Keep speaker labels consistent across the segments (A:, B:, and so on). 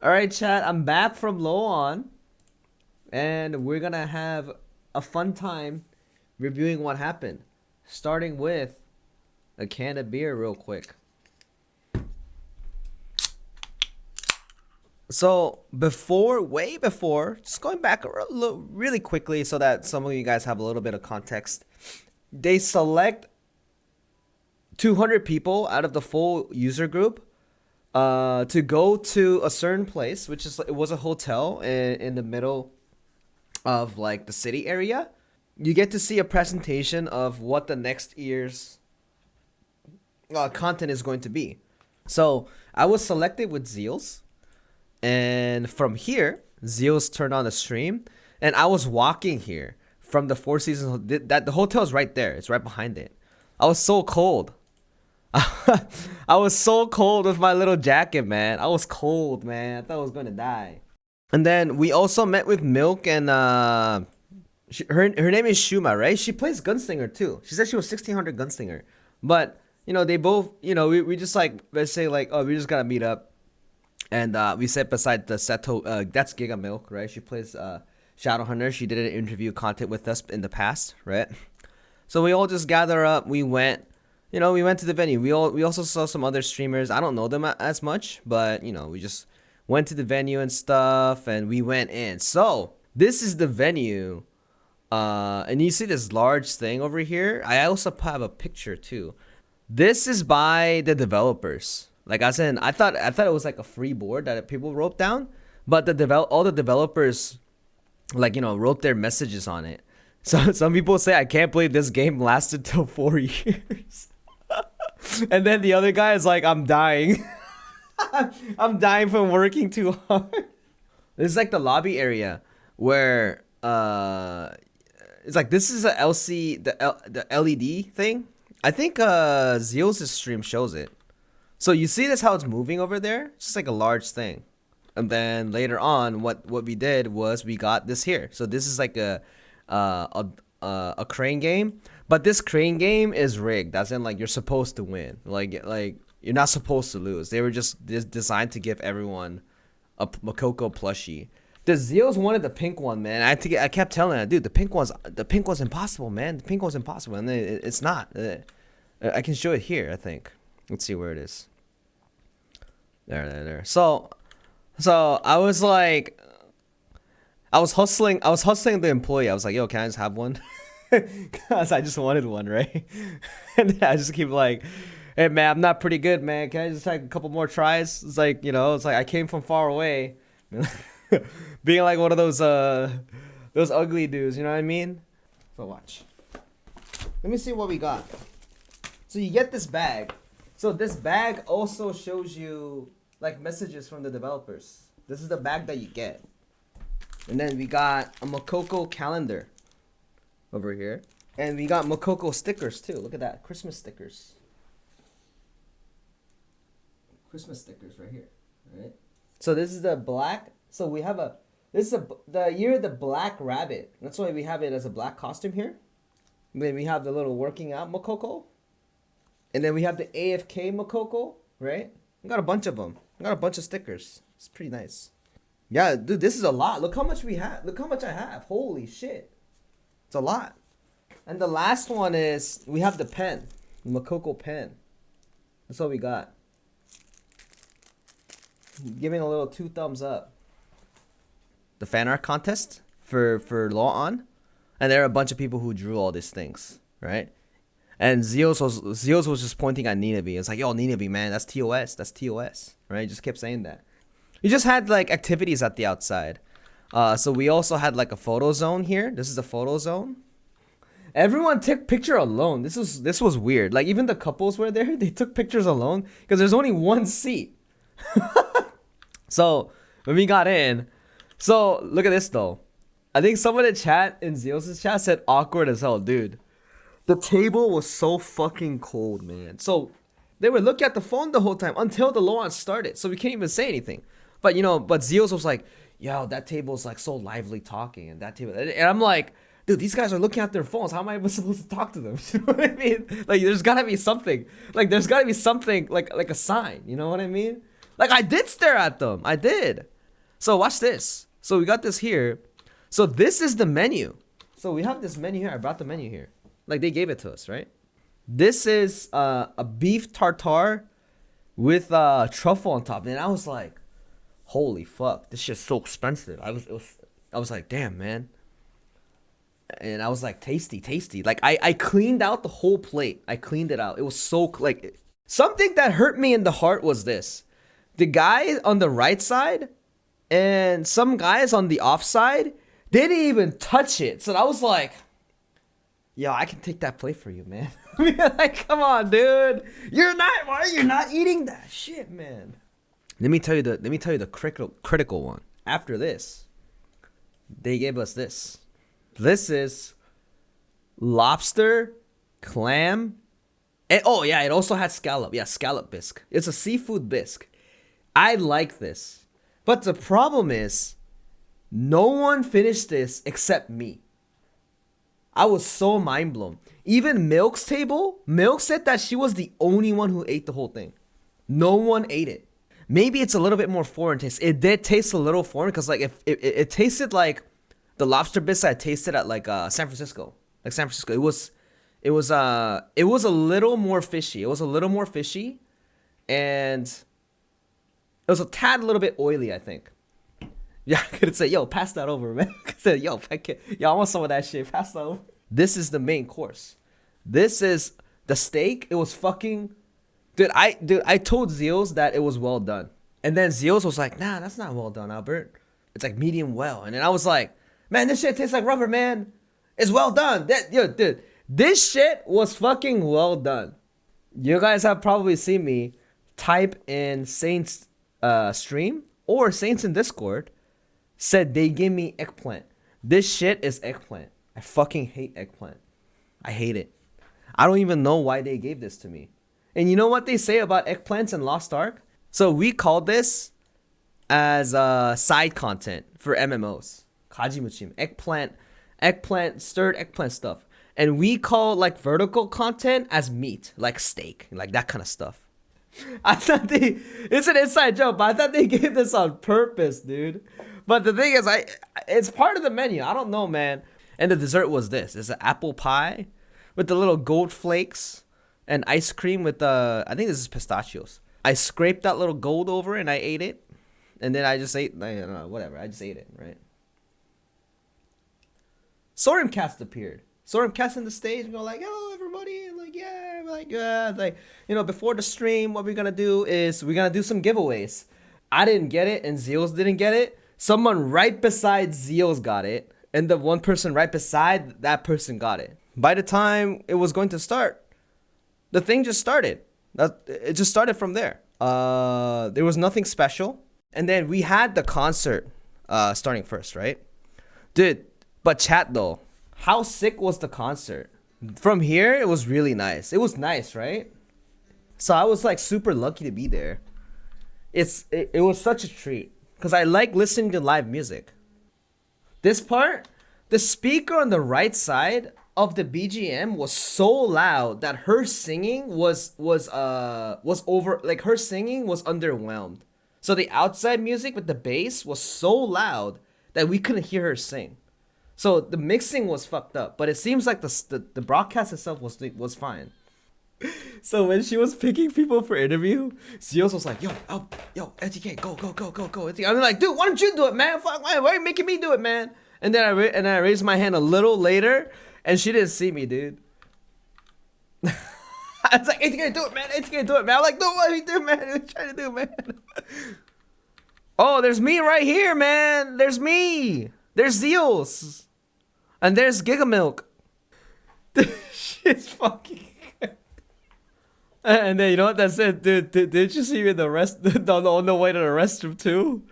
A: All right, chat. I'm back from LOA, and we're gonna have a fun time reviewing what happened, starting with a can of beer, real quick. So way before, just going back really quickly, so that some of you guys have a little bit of context. They select 200 people out of the full user group to go to a certain place, which is it was a hotel in the middle of like the city area. You get to see a presentation of what the next year's content is going to be. So I was selected with Zeals, and from here, Zeals turned on the stream, and I was walking here from the Four Seasons. That the hotel's right there. It's right behind it. I was so cold. I was so cold with my little jacket, man. I was cold, man. I thought I was gonna die. And then we also met with Milk, and her name is Shuma, right? She plays Gunslinger too. She said she was 1600 Gunslinger, but they both, we just like, let's say like, oh, we just gotta meet up, and we sat beside the Seto. That's Giga Milk, right? She plays Shadowhunter. She did an interview content with us in the past, right? So we all just gather up. We went. We went to the venue. We also saw some other streamers. I don't know them as much, but we just went to the venue and stuff, and we went in. So this is the venue, and you see this large thing over here. I also have a picture too. This is by the developers. Like I said, I thought it was like a free board that people wrote down, but all the developers, like wrote their messages on it. So some people say, I can't believe this game lasted till 4 years. And then the other guy is like, I'm dying. I'm dying from working too hard. This is like the lobby area where it's like, this is a the LED thing. I think Zeals' stream shows it. So you see this how it's moving over there? It's just like a large thing. And then later on, what we did was we got this here. So this is like a crane game, but this crane game is rigged. That's in like you're supposed to win. Like you're not supposed to lose. They were just designed to give everyone a Makoko plushie. The Zeals wanted the pink one, man. I kept telling her, dude, the pink one's impossible, man. The pink one's impossible, and it's not. I can show it here, I think. Let's see where it is. There. So I was like, I was hustling the employee. I was like, yo, can I just have one? Because I just wanted one, right? And then I just keep like, hey, man, I'm not pretty good, man. Can I just take a couple more tries? It's like, it's like I came from far away. Being like one of those ugly dudes, you know what I mean? So watch. Let me see what we got. So you get this bag. So this bag also shows you like messages from the developers. This is the bag that you get. And then we got a Makoko calendar over here. And we got Makoko stickers too. Look at that. Christmas stickers. Christmas stickers right here. Right? So this is the black. So we have the year of the black rabbit. That's why we have it as a black costume here. And then we have the little working out Makoko. And then we have the AFK Makoko, right? We got a bunch of them. We got a bunch of stickers. It's pretty nice. Yeah, dude, this is a lot. Look how much we have. Look how much I have. Holy shit. It's a lot. And the last one is, we have the pen. The Makoko pen. That's what we got. Giving a little 2 thumbs up. The fan art contest for LOA. And there are a bunch of people who drew all these things, right? And Zeals was just pointing at Ninabe. It's like, yo, Ninabe, man, that's TOS. That's TOS. Right? He just kept saying that. We just had like activities at the outside. So we also had like a photo zone here. This is the photo zone. Everyone took picture alone. This was weird. Like even the couples were there. They took pictures alone because there's only one seat. So when we got in, so look at this though. I think someone in chat, in Zeus' chat, said awkward as hell, dude. The table was so fucking cold, man. So they would look at the phone the whole time until the LOA started. So we can't even say anything. But but Zeus was like, yo, that table's like so lively talking, and that table, and I'm like, dude, these guys are looking at their phones. How am I even supposed to talk to them? You know what I mean? Like, there's gotta be something. Like, there's gotta be something like a sign. You know what I mean? Like, I did stare at them. I did. So watch this. So we got this here. So this is the menu. So we have this menu here. I brought the menu here. Like, they gave it to us, right? This is a beef tartare with truffle on top. And I was like, holy fuck, this shit's so expensive. I was like, damn, man. And I was like, tasty. Like, I cleaned out the whole plate. I cleaned it out. It was so, like, something that hurt me in the heart was this. The guy on the right side and some guys on the off side, they didn't even touch it. So I was like, yo, I can take that plate for you, man. Like, come on, dude. Why are you not eating that shit, man? Let me tell you the critical one. After this, they gave us this. This is lobster, clam, and oh yeah, it also had scallop. Yeah, scallop bisque. It's a seafood bisque. I like this. But the problem is, no one finished this except me. I was so mind blown. Even Milk's table, Milk said that she was the only one who ate the whole thing. No one ate it. Maybe it's a little bit more foreign taste. It did taste a little foreign because like if it tasted like the lobster bisque I tasted at like San Francisco. Like San Francisco. It was a little more fishy. It was a little more fishy and it was a tad little bit oily, I think. Yeah, I could say, yo, pass that over, man. I said, yo, I want some of that shit. Pass that over. This is the main course. This is the steak. It was fucking... Dude, I told Zeals that it was well done. And then Zeals was like, nah, that's not well done, Albert. It's like medium well. And then I was like, man, this shit tastes like rubber, man. It's well done. Dude, this shit was fucking well done. You guys have probably seen me type in Saints stream or Saints in Discord. Said they gave me eggplant. This shit is eggplant. I fucking hate eggplant. I hate it. I don't even know why they gave this to me. And you know what they say about eggplants in Lostark? So we call this as side content for MMOs. Kajimuchim. Eggplant, stirred eggplant stuff. And we call like vertical content as meat, like steak, like that kind of stuff. I thought it's an inside joke, but I thought they gave this on purpose, dude. But the thing is, it's part of the menu. I don't know, man. And the dessert was this. It's an apple pie with the little gold flakes and ice cream with I think this is pistachios. I scraped that little gold over and I ate it. And then I just ate, I don't know, whatever. I just ate it, right? Sorimcast appeared. Sorimcast in the stage and go like, hello, everybody. And like, yeah. Like, you know, before the stream, what we're going to do is we're going to do some giveaways. I didn't get it and Zeals didn't get it. Someone right beside Zeals got it. And the one person right beside that person got it. By the time it was going to start, the thing just started. It just started from there. There was nothing special. And then we had the concert starting first, right? Dude, but chat though, how sick was the concert? From here, it was really nice. It was nice, right? So I was like super lucky to be there. It was such a treat. Because I like listening to live music. This part, the speaker on the right side of the BGM was so loud that her singing was over, like her singing was underwhelmed. So the outside music with the bass was so loud that we couldn't hear her sing. So the mixing was fucked up, but it seems like the broadcast itself was fine. So when she was picking people for interview, Zeals was like, yo, NTK, go. I'm like, dude, why don't you do it, man? Fuck, why are you making me do it, man? And then I raised my hand a little later, and she didn't see me, dude. I was like, NTK, do it, man. NTK, do it, man. I'm like, no, what are you doing, man? What are you trying to do, man? Oh, there's me right here, man. There's me. There's Zeals. And there's Gigamilk. This shit's fucking... And then you know what that said, dude? Did you see me in the on the way to the restroom too,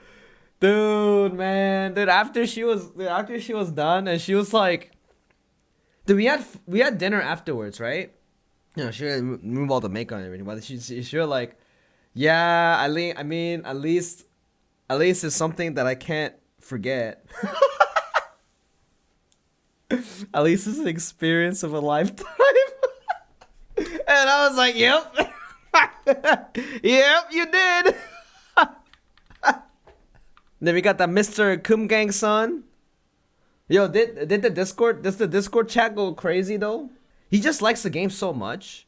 A: dude? Man, dude. After she was done, and she was like, dude, we had dinner afterwards, right? You know, she didn't remove all the makeup and everything, but she was like, yeah, I mean, at least it's something that I can't forget. At least it's an experience of a lifetime. And I was like, yep. Yep, you did. Then we got that Mr. Kumgang son. Yo, did the Discord, does the Discord chat go crazy though? He just likes the game so much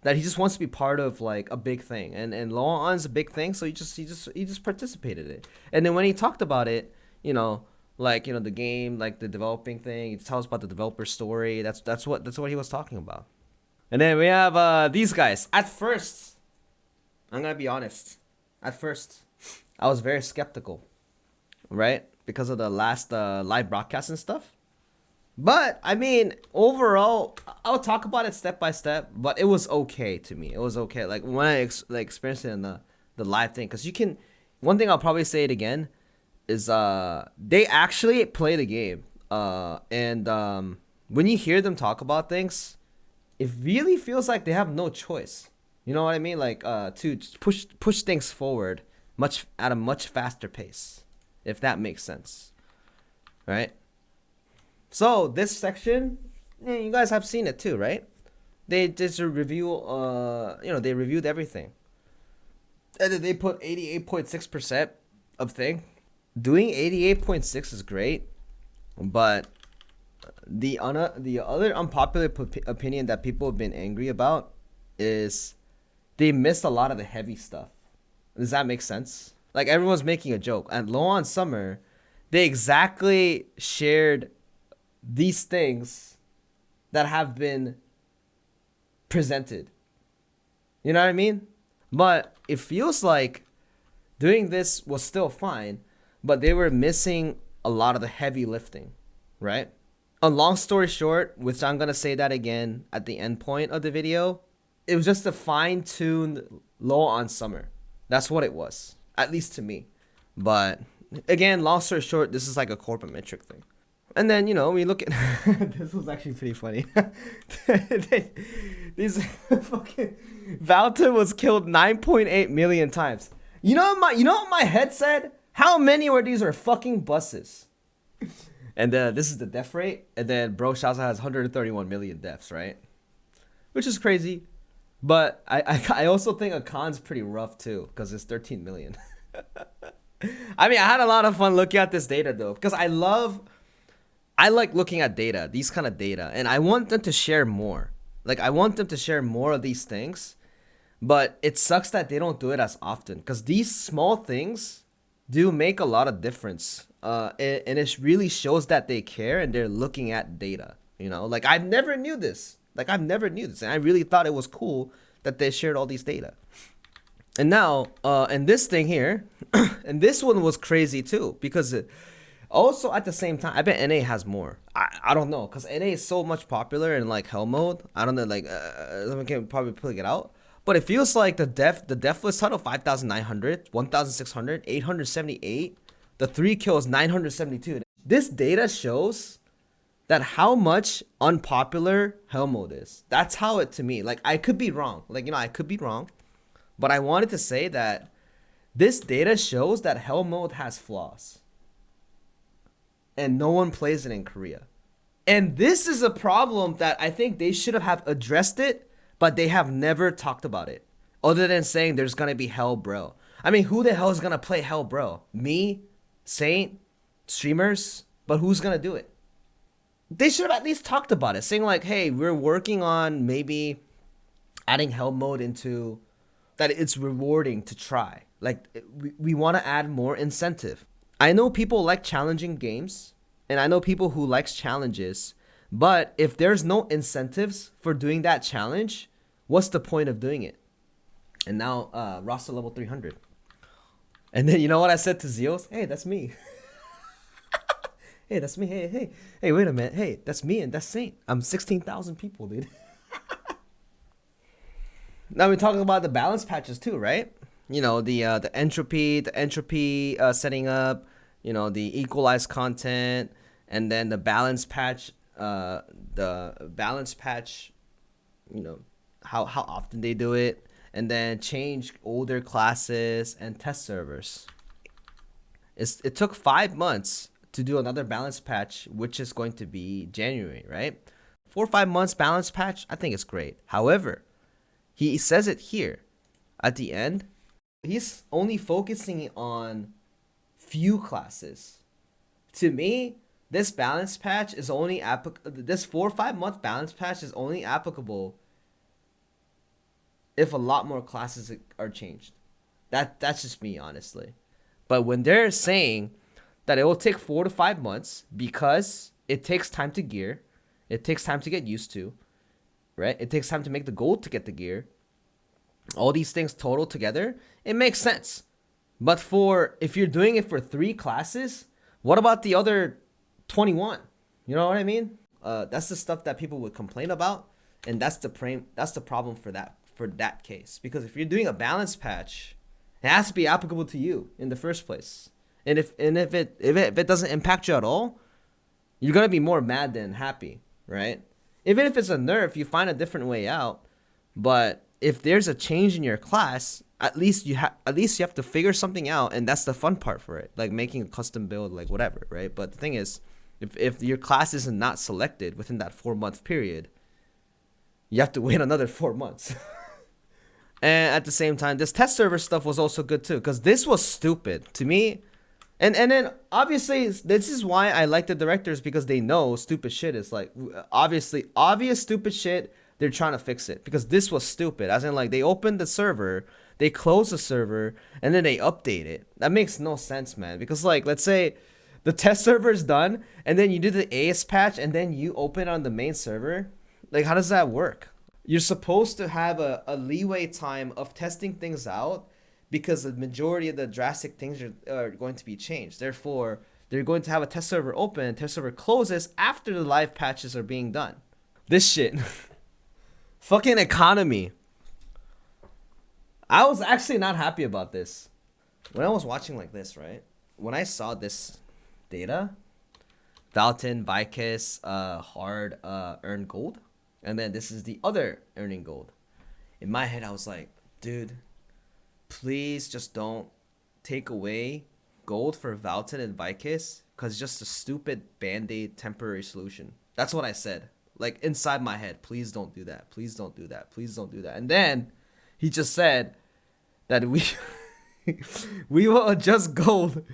A: that he just wants to be part of like a big thing, and LOA's a big thing, so he just participated in it. And then when he talked about it, you know, like, you know, the game, like the developing thing, he tells about the developer story. That's what he was talking about. And then we have these guys. At first, I'm gonna be honest. At first, I was very skeptical, right? Because of the last live broadcast and stuff. But I mean, overall, I'll talk about it step by step. But it was okay to me. It was okay. Like when I experienced it in the live thing, because you can. One thing I'll probably say it again is they actually play the game. And when you hear them talk about things, it really feels like they have no choice. You know what I mean? Like to push things forward at a much faster pace, if that makes sense, right? So this section, you guys have seen it too, right? They just review, you know, they reviewed everything, and then they put 88.6% of thing. Doing 88.6 is great, but the other unpopular opinion that people have been angry about is they missed a lot of the heavy stuff. Does that make sense? Like everyone's making a joke. At LOA on Summer, they exactly shared these things that have been presented. You know what I mean? But it feels like doing this was still fine, but they were missing a lot of the heavy lifting, right? A long story short, which I'm going to say that again at the end point of the video, it was just a fine-tuned LOA on Summer. That's what it was, at least to me. But again, long story short, this is like a corporate metric thing. And then, you know, we look at this was actually pretty funny. These fucking Valta was killed 9.8 million times. You know what my head said? How many of these are fucking buses? And this is the death rate. And then Bro Shaza has 131 million deaths, right? Which is crazy. But I also think Akan's pretty rough too, because it's 13 million. I mean, I had a lot of fun looking at this data though, because I like looking at data, these kind of data, and I want them to share more. Like, I want them to share more of these things, but it sucks that they don't do it as often, because these small things do make a lot of difference. And it really shows that they care and they're looking at data, you know? Like, I never knew this. And I really thought it was cool that they shared all these data. And now, and this thing here, and this one was crazy too, because also at the same time, I bet NA has more. I don't know, because NA is so much popular in like hell mode. I don't know, like, I can probably pick it out. But it feels like the death list title 5,900, 1,600, 878. The 3 kills 972. This data shows that how much unpopular hell mode is. That's how it to me. Like, I could be wrong. Like, you know, I could be wrong. But I wanted to say that this data shows that hell mode has flaws. And no one plays it in Korea. And this is a problem that I think they should have addressed it, but they have never talked about it. Other than saying there's going to be hell bro. I mean, who the hell is going to play hell bro? Me? Saint? Streamers? But who's going to do it? They should have at least talked about it, saying like, hey, we're working on maybe adding hell mode into that. It's rewarding to try. Like, we want to add more incentive. I know people like challenging games, and I know people who likes challenges, but if there's no incentives for doing that challenge, what's the point of doing it? And now roster level 300. And then you know what I said to Zeos? Hey, that's me. Hey, that's me. Hey, wait a minute. Hey, that's me and that's Saint. I'm 16,000 people, dude. Now we're talking about the balance patches too, right? You know, the entropy setting up, you know, the equalized content, and then the balance patch, you know, how often they do it, and then change older classes and test servers. It took 5 months to do another balance patch, which is going to be January, right? 4 or 5 months balance patch, I think it's great. However, he says it here at the end. He's only focusing on few classes. To me, this balance patch is only this 4 or 5 month balance patch is only applicable if a lot more classes are changed. That's just me, honestly. But when they're saying that it will take 4 to 5 months because it takes time to gear, it takes time to get used to, right? It takes time to make the gold to get the gear. All these things total together, it makes sense. But if you're doing it for 3 classes, what about the other 21? You know what I mean? That's the stuff that people would complain about, and that's the problem for that case. Because if you're doing a balance patch, it has to be applicable to you in the first place. And if it doesn't impact you at all, you're gonna be more mad than happy, right? Even if it's a nerf, you find a different way out. But if there's a change in your class, at least you have to figure something out, and that's the fun part for it, like making a custom build, like whatever, right? But the thing is, if your class is not selected within that 4-month period, you have to wait another 4 months. And at the same time, this test server stuff was also good too, because this was stupid to me. And then obviously this is why I like the directors, because they know stupid shit is like obvious stupid shit. They're trying to fix it, because this was stupid. As in, like, they opened the server, they close the server, and then they update it. That makes no sense, man. Because, like, let's say the test server is done, and then you do the AS patch, and then you open on the main server. Like, how does that work? You're supposed to have a leeway time of testing things out, because the majority of the drastic things are going to be changed. Therefore, they're going to have a test server open, test server closes after the live patches are being done. This shit. Fucking economy. I was actually not happy about this. When I was watching like this, right? When I saw this data, Valton, Vicus, hard, earn gold. And then this is the other earning gold. In my head, I was like, dude, please just don't take away gold for Valton and Vicus, because it's just a stupid band-aid temporary solution. That's what I said. Like, inside my head, please don't do that. Please don't do that. Please don't do that. And then he just said that we will adjust gold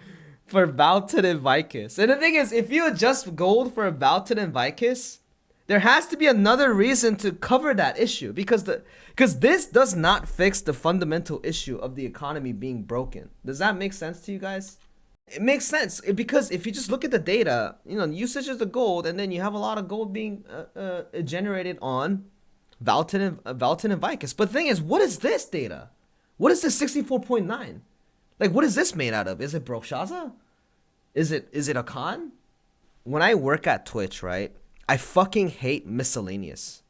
A: for Valton and Vicus. And the thing is, if you adjust gold for Valton and Vicus, there has to be another reason to cover that issue, because this does not fix the fundamental issue of the economy being broken. Does that make sense to you guys? It makes sense, because if you just look at the data, you know, usage of the gold, and then you have a lot of gold being generated on Valton and Vicus. But the thing is, what is this data? What is this 64.9? Like, what is this made out of? Is it Broshaza? Is it a con? When I work at Twitch, right, I fucking hate miscellaneous,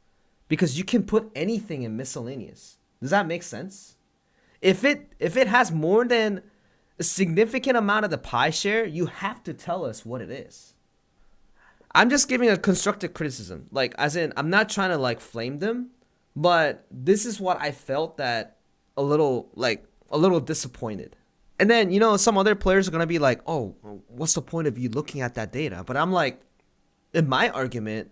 A: because you can put anything in miscellaneous. Does that make sense? If it has more than a significant amount of the pie share, you have to tell us what it is. I'm just giving a constructive criticism. Like, as in, I'm not trying to, like, flame them, but this is what I felt that a little disappointed. And then, you know, some other players are going to be like, oh, what's the point of you looking at that data? But I'm like, in my argument,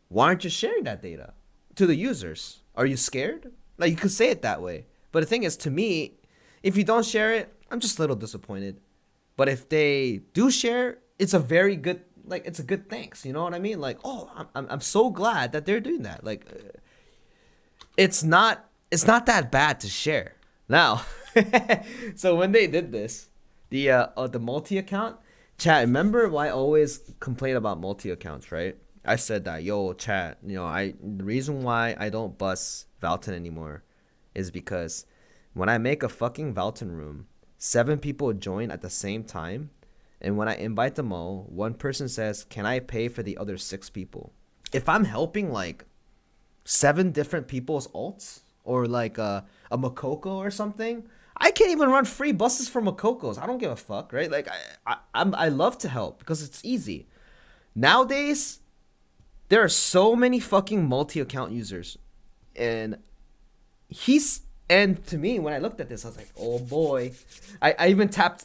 A: why aren't you sharing that data to the users? Are you scared? Like, you could say it that way. But the thing is, to me, if you don't share it, I'm just a little disappointed. But if they do share, it's a very good, like, it's a good thanks. You know what I mean? Like, oh, I'm so glad that they're doing that. Like, it's not that bad to share. Now, so when they did this, the multi account, chat, remember why I always complain about multi accounts, right? I said that, yo, chat, you know, the reason why I don't bust Valton anymore is because when I make a fucking Valton room, 7 people join at the same time, and when I invite them all, one person says, can I pay for the other 6 people? If I'm helping like 7 different people's alts, or like a Makoko or something, I can't even run free buses for Makokos. I don't give a fuck, right? Like, I love to help because it's easy. Nowadays, there are so many fucking multi-account users, and to me, when I looked at this, I was like, oh boy. I even tapped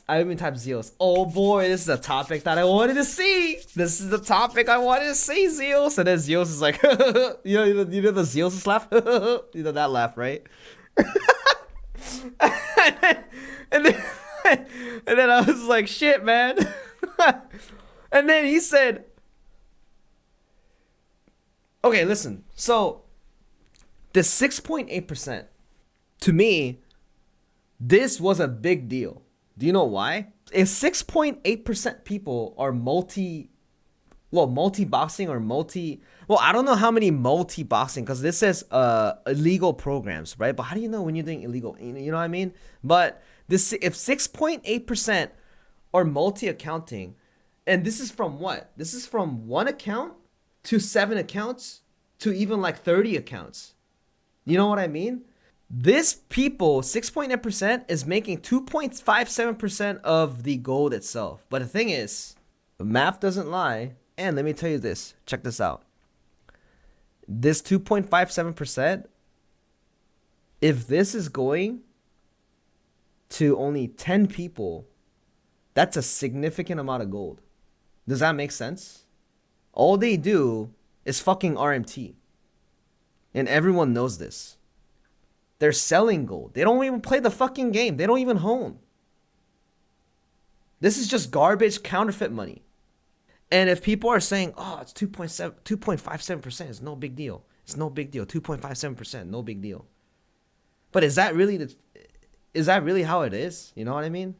A: Zeus. Oh boy, this is a topic that I wanted to see. This is the topic I wanted to see, Zeus. And then Zeus is like, you know the Zeus laugh? You know that laugh, right? and then And then I was like, shit, man. And then he said, okay, listen. So the 6.8%, to me, this was a big deal. Do you know why? If 6.8% people are multi-boxing or I don't know how many multi-boxing, because this says illegal programs, right? But how do you know when you're doing illegal? You know what I mean? But this, if 6.8% are multi-accounting, and this is from what? This is from 1 account to 7 accounts to even like 30 accounts. You know what I mean? This people, 6.8% is making 2.57% of the gold itself. But the thing is, math doesn't lie. And let me tell you this. Check this out. This 2.57%, if this is going to only 10 people, that's a significant amount of gold. Does that make sense? All they do is fucking RMT. And everyone knows this. They're selling gold. They don't even play the fucking game. They don't even hone. This is just garbage counterfeit money. And if people are saying, oh, it's 2.57%, it's no big deal. It's no big deal. 2.57%, no big deal. But is that really how it is? You know what I mean?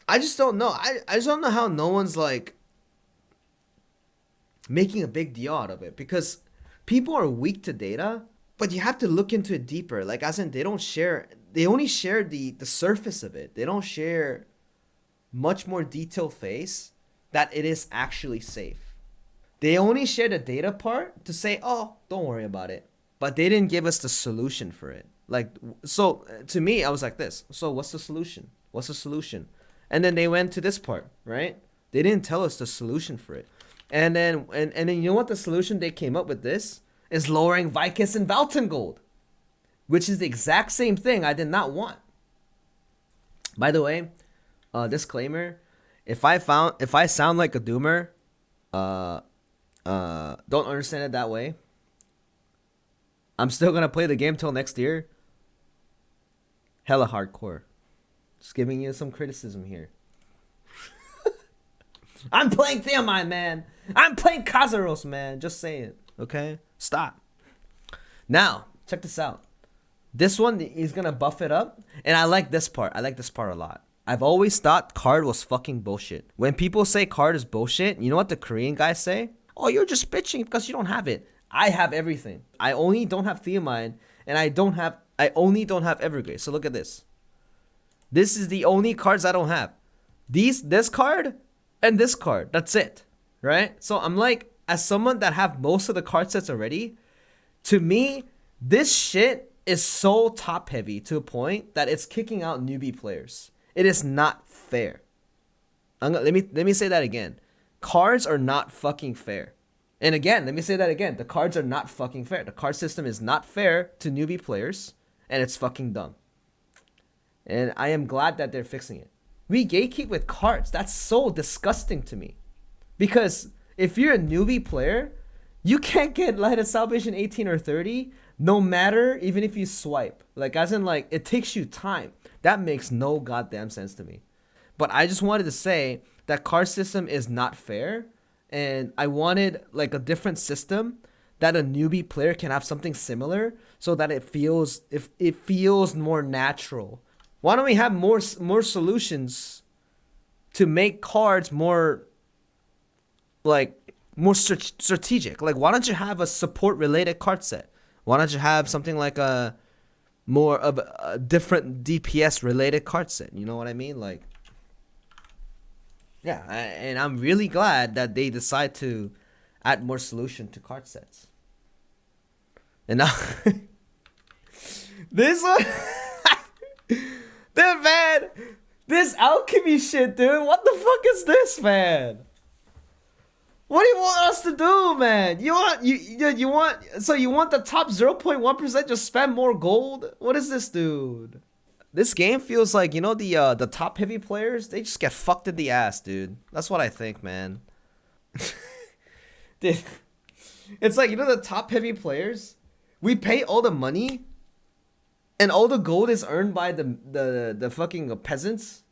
A: I just don't know. I just don't know how no one's like making a big deal out of it, because people are weak to data, but you have to look into it deeper. Like, as in, they only share the surface of it. They don't share much more detailed phase that it is actually safe. They only share the data part to say, oh, don't worry about it. But they didn't give us the solution for it. Like, so to me, I was like this. So what's the solution? What's the solution? And then they went to this part, right? They didn't tell us the solution for it. And then you know what the solution they came up with this is lowering Vicus and Valton gold, which is the exact same thing I did not want. By the way, disclaimer, if I sound like a doomer, don't understand it that way. I'm still gonna play the game till next year. Hella hardcore. Just giving you some criticism here. I'm playing Theomine, man. I'm playing Kazaros, man. Just saying. Okay? Stop. Now, check this out. This one is gonna buff it up. And I like this part. I like this part a lot. I've always thought card was fucking bullshit. When people say card is bullshit, you know what the Korean guys say? Oh, you're just bitching because you don't have it. I have everything. I only don't have Theomine, and I only don't have Evergrey. So look at this. This is the only cards I don't have. This card and this card. That's it. Right? So I'm like, as someone that have most of the card sets already, to me, this shit is so top heavy to a point that it's kicking out newbie players. It is not fair. Let me say that again. Cards are not fucking fair. And again, let me say that again. The cards are not fucking fair. The card system is not fair to newbie players, and it's fucking dumb. And I am glad that they're fixing it. We gatekeep with cards. That's so disgusting to me. Because if you're a newbie player, you can't get Light of Salvation 18 or 30, no matter, even if you swipe. Like, as in, like, it takes you time. That makes no goddamn sense to me. But I just wanted to say that card system is not fair. And I wanted like a different system that a newbie player can have something similar, so that it feels more natural. Why don't we have more solutions to make cards more strategic? Like, why don't you have a support related card set? Why don't you have something like a more of a different DPS related card set? You know what I mean? Like, yeah, and I'm really glad that they decide to add more solution to card sets. And now, this one, dude, man, this alchemy shit, dude. What the fuck is this, man? What do you want us to do, man? You want the top 0.1% just spend more gold? What is this, dude? This game feels like, you know, the top heavy players, they just get fucked in the ass, dude. That's what I think, man. Dude, it's like, you know, the top heavy players, we pay all the money and all the gold is earned by the fucking peasants.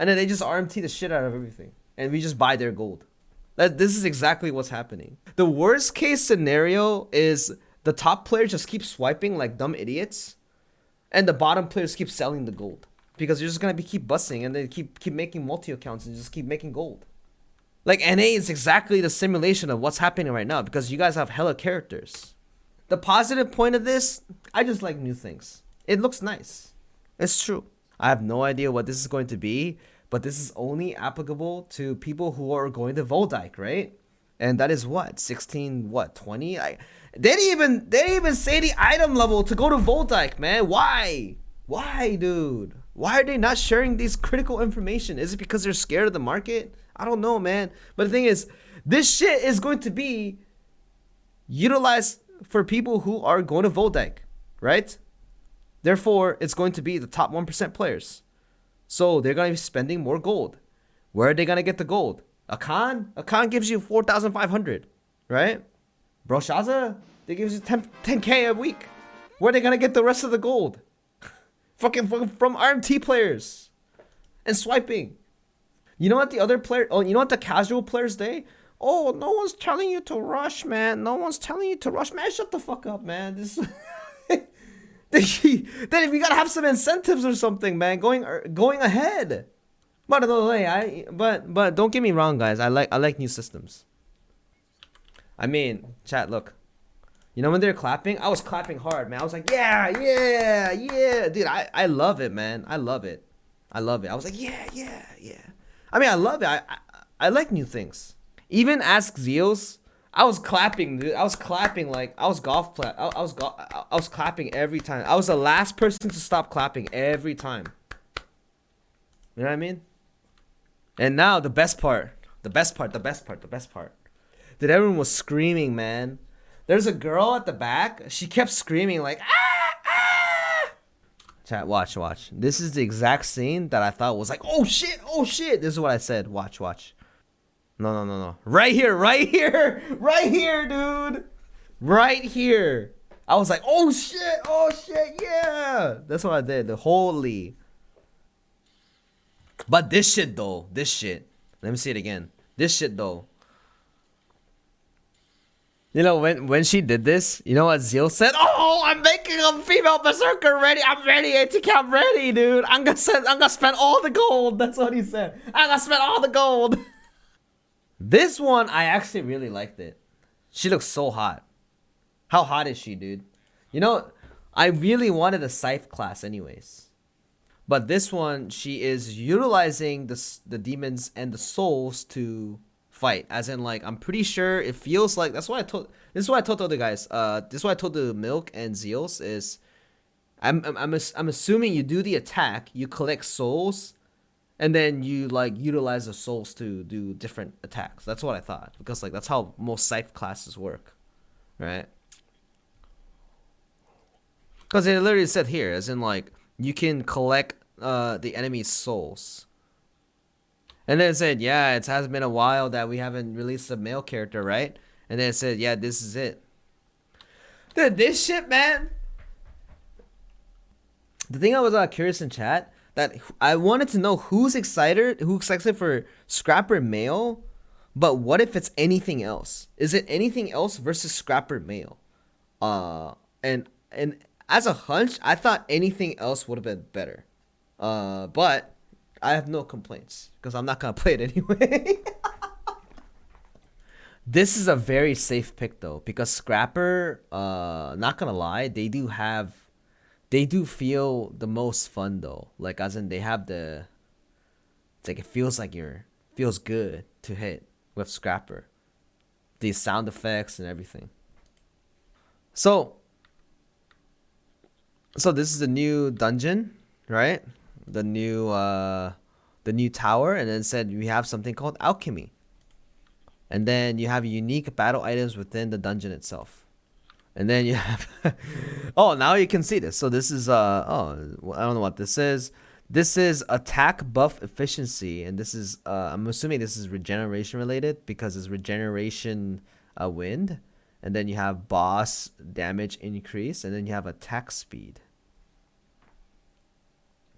A: and then they just RMT the shit out of everything, and we just buy their gold. This is exactly what's happening. The worst case scenario is the top players just keep swiping like dumb idiots, and the bottom players keep selling the gold because you're just gonna keep busting, and then keep making multi accounts and just keep making gold. Like NA is exactly the simulation of what's happening right now because you guys have hella characters. The positive point of this, I just like new things. It looks nice. It's true. I have no idea what this is going to be, but this is only applicable to people who are going to Voldike, right? And that is what, 16, what, 20? They didn't even say the item level to go to Voldike, man. Why? Why, dude? Why are they not sharing these critical information? Is it because they're scared of the market? I don't know, man. But the thing is, this shit is going to be utilized for people who are going to Voldike, right? Therefore, it's going to be the top 1% players. So they're going to be spending more gold. Where are they going to get the gold? Akan gives you 4,500, right? Broshaza, they gives you 10K a week. Where are they going to get the rest of the gold? Fucking from RMT players and swiping. You know what the other player? Oh, you know what the casual players say? Oh, no one's telling you to rush, man. No one's telling you to rush, man. Shut the fuck up, man. This. Then we gotta have some incentives or something, man. Going ahead. By the way, but don't get me wrong, guys. I like new systems. I mean, chat. Look. You know when they're clapping? I was clapping hard, man. I was like, yeah, dude. I love it, man. I love it. I was like, yeah. I mean, I love it. I like new things. Even Ask Zeals, I was clapping, dude. I was clapping like I was I was clapping every time. I was the last person to stop clapping every time. You know what I mean? And now the best part. Dude, everyone was screaming, man. There's a girl at the back. She kept screaming like, ah! Chat, watch. This is the exact scene that I thought was like, oh shit. This is what I said. Watch. No. Right here, dude. Right here. I was like, oh shit, yeah. That's what I did. The holy. But this shit. Let me see it again. This shit though. You know, when she did this, you know what Zeal said? Oh, I'm making a female berserker ready. I'm ready, ATK, I'm ready, dude. I'm gonna spend all the gold. That's what he said. I'm gonna spend all the gold. This one, I actually really liked it. She looks so hot. How hot is she, dude? You know, I really wanted a Scythe class anyways. But this one, she is utilizing the demons and the souls to fight. As in, like, I'm pretty sure it feels like... This is what I told the other guys. This is what I told the Milk and Zeals is... I'm assuming you do the attack, you collect souls... And then you like utilize the souls to do different attacks. That's what I thought. Because like that's how most Scythe classes work. Right? Because it literally said here, as in like you can collect the enemy's souls. And then it said, yeah, it has been a while that we haven't released a male character, right? And then it said, yeah, this is it. Dude, this shit, man. The thing I was curious in chat, that I wanted to know who's excited for Scrapper male, but what if it's anything else? Is it anything else versus Scrapper male? And as a hunch, I thought anything else would have been better. But I have no complaints because I'm not gonna play it anyway. This is a very safe pick though, because Scrapper, not gonna lie, they do feel the most fun though. Like as in they have it's like it feels good to hit with Scrapper. These sound effects and everything. So this is the new dungeon, right? The new tower, and then it said we have something called alchemy. And then you have unique battle items within the dungeon itself. And then you have oh, now you can see this. So this is I don't know what this is. This is attack buff efficiency, and this is I'm assuming this is regeneration related because it's regeneration wind. And then you have boss damage increase, and then you have attack speed.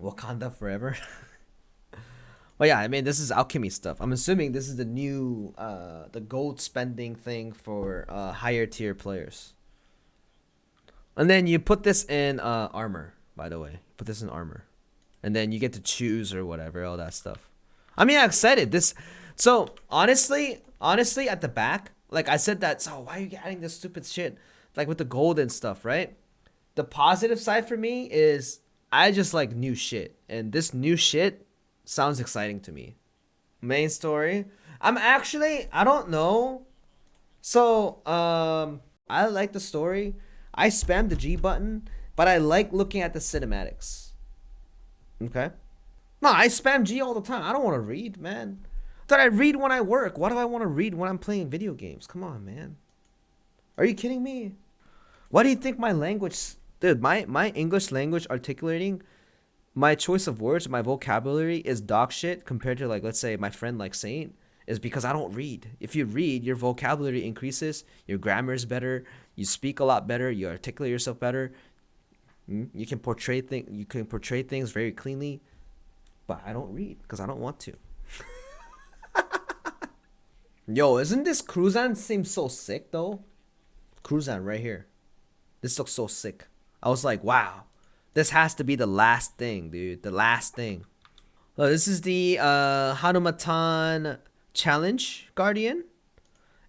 A: Wakanda forever. But yeah, I mean, this is alchemy stuff. I'm assuming this is the new, the gold spending thing for higher tier players. And then you put this in armor, by the way. Put this in armor. And then you get to choose or whatever, all that stuff. I mean, I'm excited. So honestly, at the back, like I said that, so why are you adding this stupid shit? Like with the gold and stuff, right? The positive side for me is I just like new shit. And this new shit sounds exciting to me. Main story. I don't know. So, I like the story. I spam the G button, but I like looking at the cinematics. Okay? No, I spam G all the time. I don't want to read, man. That I read when I work. Why do I want to read when I'm playing video games? Come on, man. Are you kidding me? Why do you think my language... Dude, my English language articulating, my choice of words, my vocabulary is dog shit compared to, like, let's say, my friend like Saint, is because I don't read. If you read, your vocabulary increases, your grammar is better, you speak a lot better, you articulate yourself better, you can portray things very cleanly. But I don't read because I don't want to. Yo, isn't this Cruzan seem so sick though? Cruzan right here. This looks so sick. I was like, wow, this has to be the last thing, dude. The last thing. Oh, this is the Hanumatan Challenge Guardian.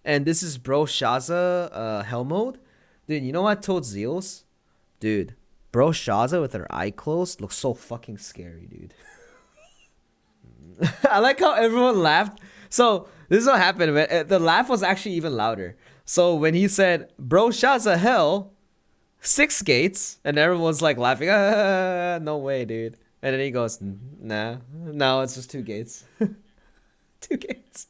A: And this is Bro Shaza Hell Mode. Dude, you know what I told Zeals? Dude, Bro Shaza with her eye closed looks so fucking scary, dude. I like how everyone laughed. So this is what happened. The laugh was actually even louder. So when he said, Bro Shaza Hell, 6 gates, and everyone's like laughing. No way, dude. And then he goes, nah, no, it's just 2 gates. 2 gates.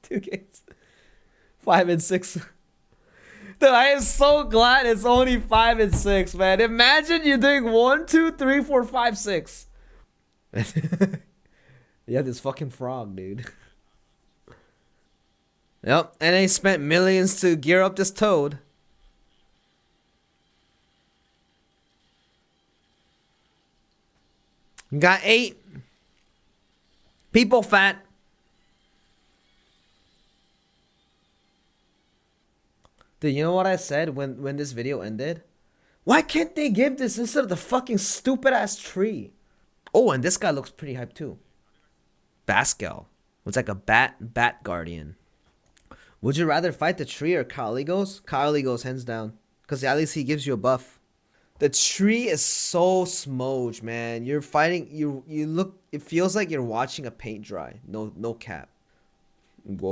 A: 2 gates. 5 and 6. Dude, I am so glad it's only 5 and 6, man. Imagine you're doing 1, 2, 3, 4, 5, 6. Yeah, this fucking frog, dude. Yep, and they spent millions to gear up this toad. Got 8. People fat. Dude, you know what I said when this video ended? Why can't they give this instead of the fucking stupid ass tree? Oh, and this guy looks pretty hyped too. Baskel. Looks like a bat guardian. Would you rather fight the tree or Kaligos? Kaligos, hands down. Because at least he gives you a buff. The tree is so smudged, man. You're fighting, you look, it feels like you're watching a paint dry. No cap. Whoa.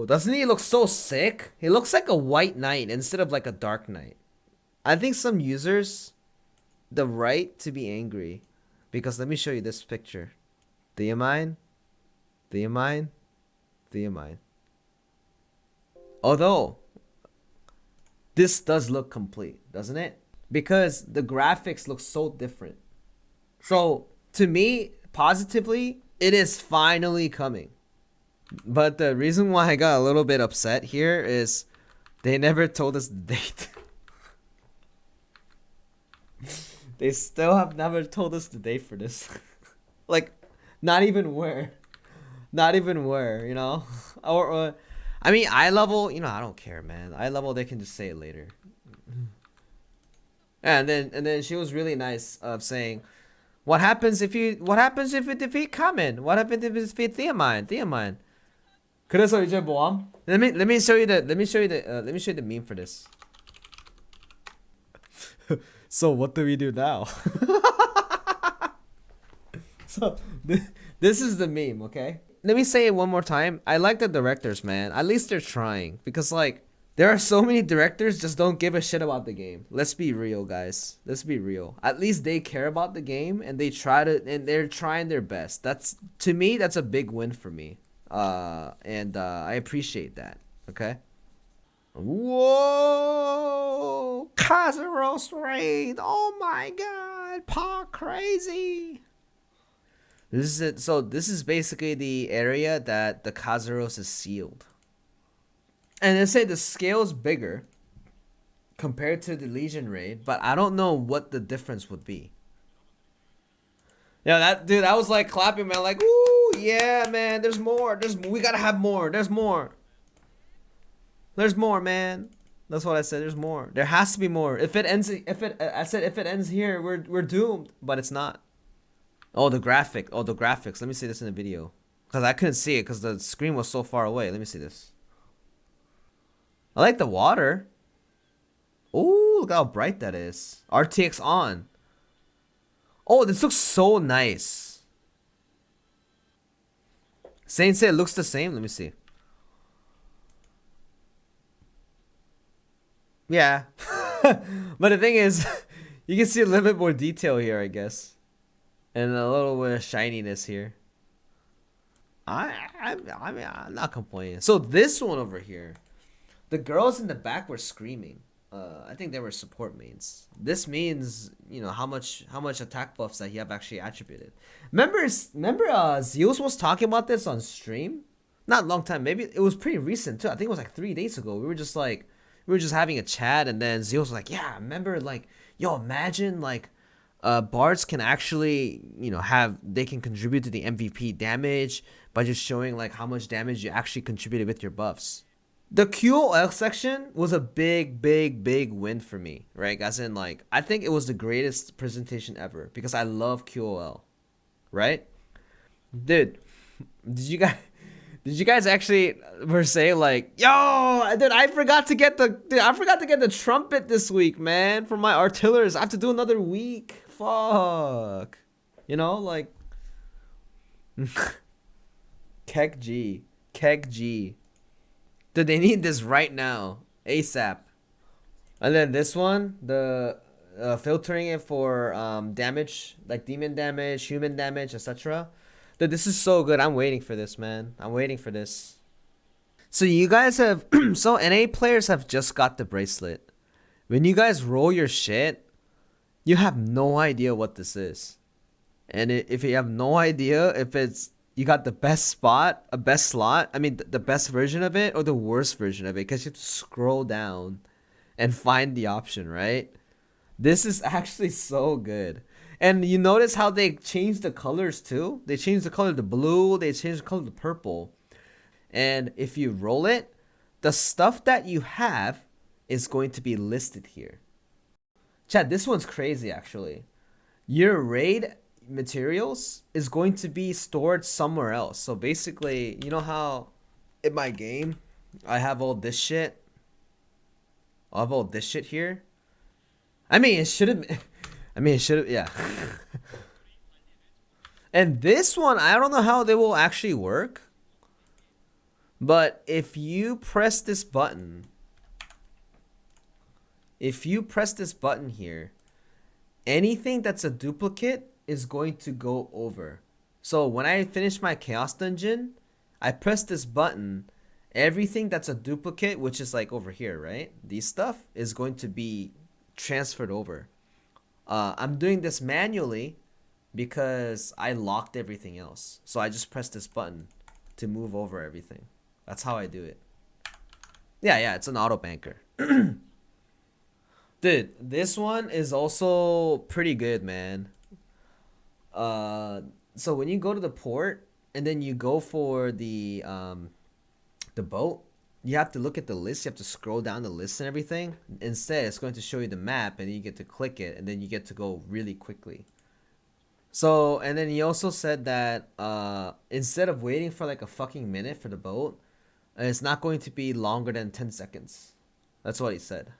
A: Doesn't he look so sick? He looks like a white knight instead of like a dark knight. I think some users, the right to be angry. Because let me show you this picture. Do you mind? Do you mind? Do you mind? Although, this does look complete, doesn't it? Because the graphics look so different. So, to me, positively, it is finally coming. But the reason why I got a little bit upset here is they never told us the date. They still have never told us the date for this. Like, not even where. Not even where, you know? Or I mean, eye level, you know, I don't care, man. Eye level, they can just say it later. And then she was really nice of saying, what happens if you defeat Kamen? What happens if you defeat Theamine? 그래서 이제 뭐함? Let me show you the meme for this. So what do we do now? So this is the meme, okay? Let me say it one more time. I like the directors, man. At least they're trying. Because, like, there are so many directors just don't give a shit about the game. Let's be real, guys. Let's be real. At least they care about the game and they're trying their best. To me, that's a big win for me. And I appreciate that. Okay? Whoa! Kazuro's raid! Oh my god! Paw crazy! This is it. So this is basically the area that the Kazuros is sealed. And they say the scale is bigger. compared to the Legion raid, but I don't know what the difference would be. Yeah, that dude, I was like clapping, man, like, ooh, yeah, man, there's more. We gotta have more. There's more. There's more, man. That's what I said. There's more. There has to be more. If it ends, I said if it ends here, we're doomed. But it's not. Oh, the graphic. Oh, the graphics. Let me see this in the video, cause I couldn't see it cause the screen was so far away. Let me see this. I like the water. Oh, look how bright that is. RTX on. Oh, this looks so nice. Saint said it looks the same. Let me see. Yeah. But the thing is, you can see a little bit more detail here, I guess. And a little bit of shininess here. I mean, I'm not complaining. So this one over here, the girls in the back were screaming. I think they were support mains. This means, you know, how much attack buffs that you have actually attributed. Remember Zeus was talking about this on stream? Not a long time, maybe it was pretty recent too. I think it was like 3 days ago. We were just having a chat, and then Zeus was like, yeah, remember, like, yo, imagine like bards can actually, you know, they can contribute to the MVP damage by just showing like how much damage you actually contributed with your buffs. The QOL section was a big win for me, right? As in, like, I think it was the greatest presentation ever because I love QOL, right? Dude, did you guys actually were saying like, yo, dude, I forgot to get the trumpet this week, man, for my artillers. I have to do another week. Fuck. You know, like Keg G. Dude, they need this right now, ASAP. And then this one, the filtering it for damage, like demon damage, human damage, etc. Dude, this is so good. I'm waiting for this, man. I'm waiting for this. So you guys have, so NA players have just got the bracelet. When you guys roll your shit, you have no idea what this is. And if you have no idea if it's, you got the best spot, a best slot, I mean the best version of it or the worst version of it, because you have to scroll down and find the option, right? This is actually so good. And you notice how they changed the colors too? They changed the color to blue, they changed the color to purple. And if you roll it, the stuff that you have is going to be listed here. Chad, this one's crazy actually. Your raid materials is going to be stored somewhere else. So basically, you know how in my game I have all this shit? I have all this shit here. I mean, it should have, yeah. And this one, I don't know how they will actually work. But if you press this button, here, anything that's a duplicate is going to go over. So when I finish my chaos dungeon, I press this button, everything that's a duplicate, which is like over here, right? These stuff is going to be transferred over. I'm doing this manually because I locked everything else. So I just press this button to move over everything. That's how I do it. Yeah, it's an auto banker. Dude, this one is also pretty good, man. So when you go to the port and then you go for the boat, you have to look at the list. You have to scroll down the list and everything. Instead, it's going to show you the map, and you get to click it, and then you get to go really quickly. So, and then he also said that instead of waiting for like a fucking minute for the boat, it's not going to be longer than 10 seconds. That's what he said.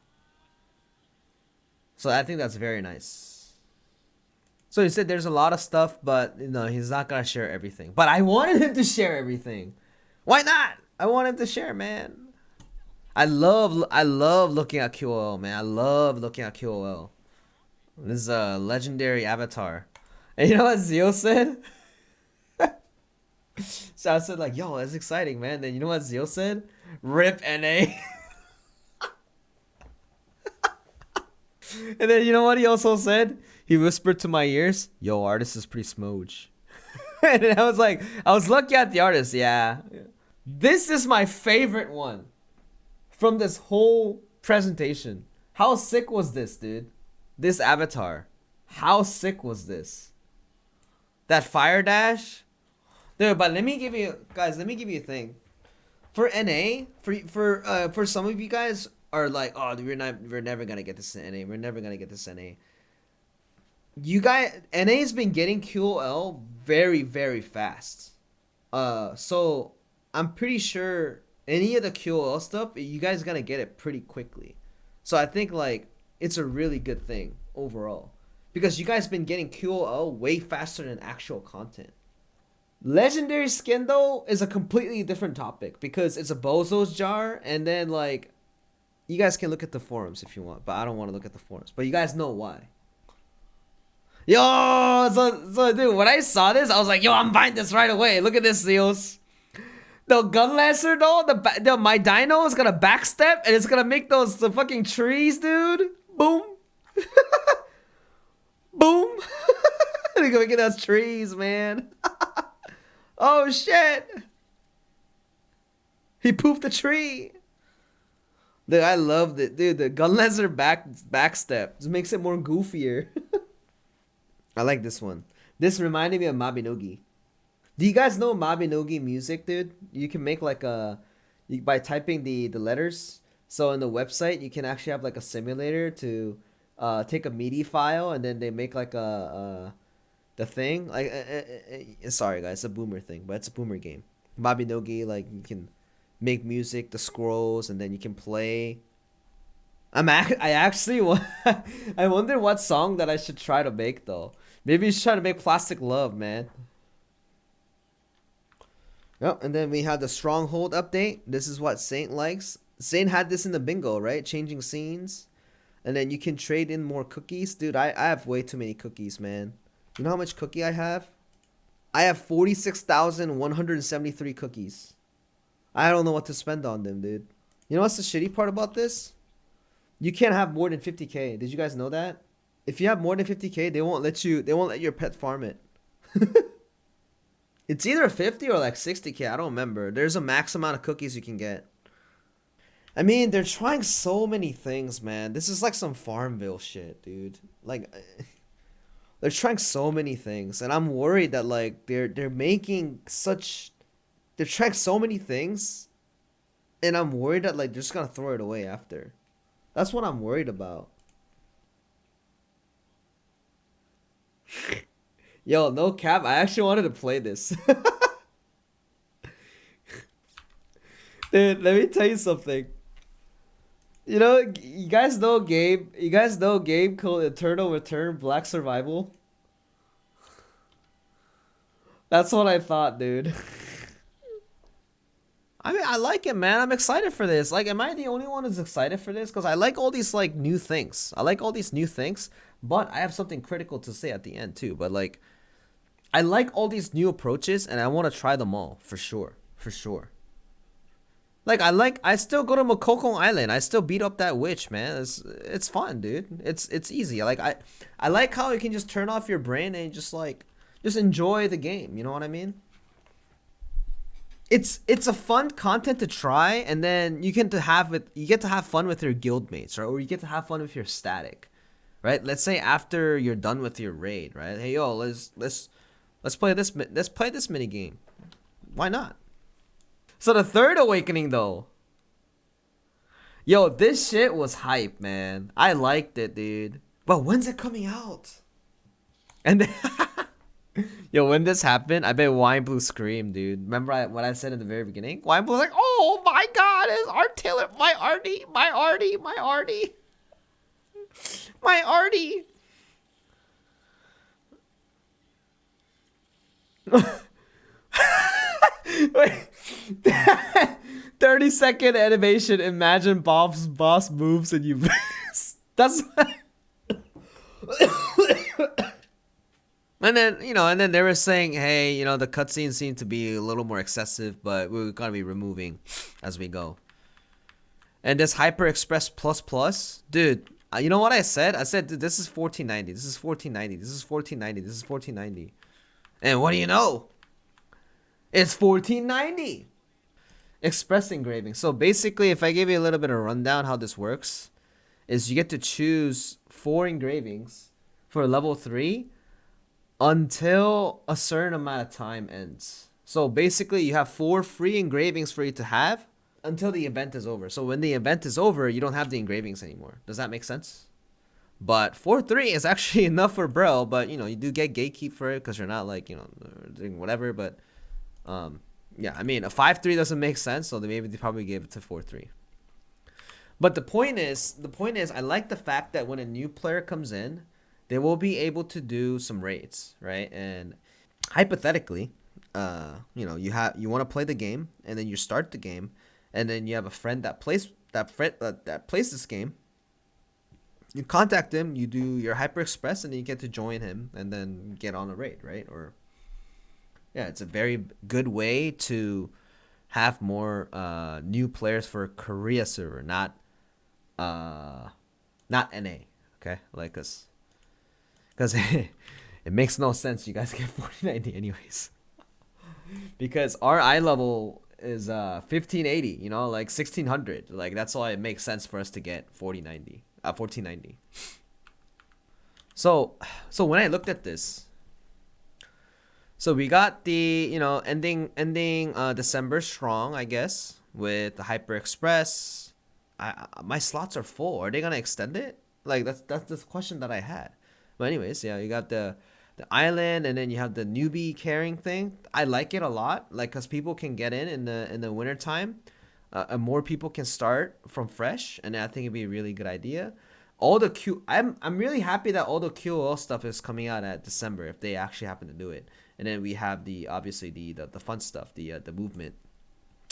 A: So I think that's very nice. So he said there's a lot of stuff, but you know, he's not gonna share everything. But I wanted him to share everything. Why not? I want him to share, man. I love looking at QOL, man. I love looking at QOL. This is a legendary avatar. And you know what Zio said? So I said like, yo, that's exciting, man. Then you know what Zio said? RIP NA. And then you know what he also said? He whispered to my ears, yo, artist is pretty smooge. And then I was looking at the artist, yeah. This is my favorite one from this whole presentation. How sick was this, dude? This avatar. How sick was this? That fire dash? Dude, but let me give you guys, let me give you a thing. For NA, for some of you guys are like, oh, we're never gonna get this in NA. We're never gonna get this NA. You guys, NA's been getting QOL very, very fast. So I'm pretty sure any of the QOL stuff, you guys gonna get it pretty quickly. So I think like it's a really good thing overall because you guys been getting QOL way faster than actual content. Legendary skin though is a completely different topic because it's a Bozo's jar, and then like you guys can look at the forums if you want, but I don't want to look at the forums. But you guys know why. Yo, so dude, when I saw this, I was like, yo, I'm buying this right away. Look at this, Zeus. The gun lancer though, my dino is gonna backstep and it's gonna make the fucking trees, dude. Boom. Boom. They're gonna get those trees, man. Oh shit! He pooped the tree. Dude, I loved it, dude. The gun lancer backstep just makes it more goofier. I like this one. This reminded me of Mabinogi. Do you guys know Mabinogi music, dude? You can make like by typing the letters. So in the website, you can actually have like a simulator to take a MIDI file, and then they make like the thing, like, sorry guys, it's a boomer thing, but it's a boomer game. Mabinogi, like, you can make music, the scrolls, and then you can play. I actually I wonder what song that I should try to make though. Maybe you should try to make Plastic Love, man. Yep, and then we have the Stronghold update. This is what Saint likes. Saint had this in the bingo, right? Changing scenes. And then you can trade in more cookies. Dude, I have way too many cookies, man. You know how much cookie I have? I have 46,173 cookies. I don't know what to spend on them, dude. You know what's the shitty part about this? You can't have more than 50k. Did you guys know that? If you have more than 50k, they won't let your pet farm it. It's either 50 or like 60k. I don't remember. There's a max amount of cookies you can get. I mean, they're trying so many things, man. This is like some Farmville shit, dude. Like, they're trying so many things, and I'm worried that like they're trying so many things, and I'm worried that like they're just gonna throw it away after. That's what I'm worried about. Yo, no cap, I actually wanted to play this. Dude, let me tell you something. You know, you guys know a game called Eternal Return Black Survival? That's what I thought, dude. I mean, I like it, man. I'm excited for this. Like, am I the only one who's excited for this? Because I like all these, like, new things. But I have something critical to say at the end, too. But, like, I like all these new approaches, and I want to try them all, for sure. For sure. Like, I still go to Makoko Island. I still beat up that witch, man. It's fun, dude. It's easy. Like, I like how you can just turn off your brain and just enjoy the game. You know what I mean? It's a fun content to try, and then you get to have fun with your guildmates, right? Or you get to have fun with your static, right? Let's say after you're done with your raid, right? Hey, yo, let's play this mini game. Why not? So the third awakening though. Yo, this shit was hype, man. I liked it, dude. But when's it coming out? And then yo, when this happened, I bet Wine Blue screamed, dude. Remember what I said in the very beginning? Wine Blue was like, oh my god, it's Artiller, my Artie. Wait. 30-second animation. Imagine Bob's boss moves and you miss. That's and then they were saying, hey, the cutscenes seem to be a little more excessive, but we're gonna be removing as we go. And this Hyper Express Plus, dude, you know what I said? I said, dude, this is 1490. This is 1490. This is 1490. This is 1490. And what do you know? It's 1490. Express engraving. So basically, if I give you a little bit of rundown how this works, is you get to choose 4 engravings for level 3 until a certain amount of time ends. So basically, you have 4 free engravings for you to have until the event is over. So when the event is over, you don't have the engravings anymore. Does that make sense? But 4-3 is actually enough for bro. But you do get gatekeep for it because you're not like doing whatever. But yeah, I mean a 5-3 doesn't make sense, so maybe they probably gave it to 4-3. But the point is, I like the fact that when a new player comes in, they will be able to do some raids, right? And hypothetically, you want to play the game, and then you start the game, and then you have a friend that plays this game. You contact him, you do your hyper express, and then you get to join him, and then get on a raid, right? Or yeah, it's a very good way to have more new players for Korea server, not NA. Okay, like because it makes no sense. You guys get 4090 anyways, because our eye level is 1580. Like 1600. Like that's why it makes sense for us to get 1490. So when I looked at this, so we got the ending December strong, I guess, with the Hyper Express. My slots are full. Are they gonna extend it? Like that's the question that I had. But anyways, yeah, you got the island, and then you have the newbie carrying thing. I like it a lot, like because people can get in the winter time, and more people can start from fresh, and I think it'd be a really good idea. All the I'm really happy that all the QOL stuff is coming out at December if they actually happen to do it. And then we have obviously the fun stuff, the movement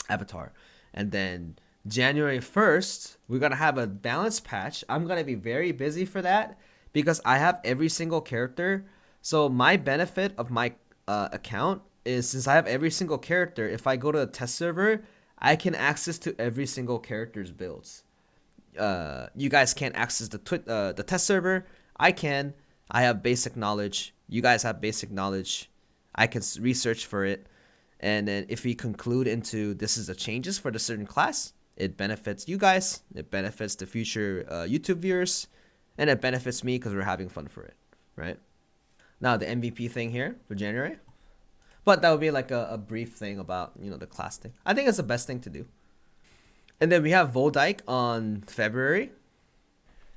A: avatar, and then January 1st we're gonna have a balance patch. I'm gonna be very busy for that because I have every single character. So my benefit of my account is, since I have every single character, if I go to a test server, I can access to every single character's builds. You guys can't access the test server. I can. I have basic knowledge. You guys have basic knowledge. I can research for it, and then if we conclude into this is the changes for the certain class, it benefits you guys. It benefits the future YouTube viewers, and it benefits me because we're having fun for it, right? Now the MVP thing here for January, but that would be like a brief thing about the class thing. I think it's the best thing to do. And then we have Voldike on February.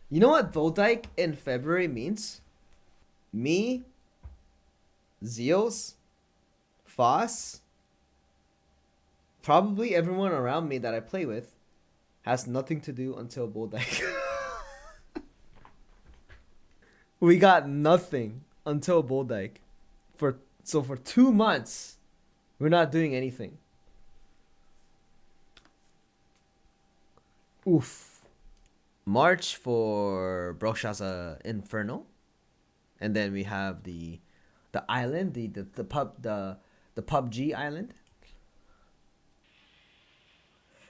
A: You know what Voldike in February means? Me, Zeals, Foss, probably everyone around me that I play with has nothing to do until Voldike. We got nothing until Voldike. For 2 months, we're not doing anything. Oof. March for Broshaza Inferno, and then we have the island, the PUBG island.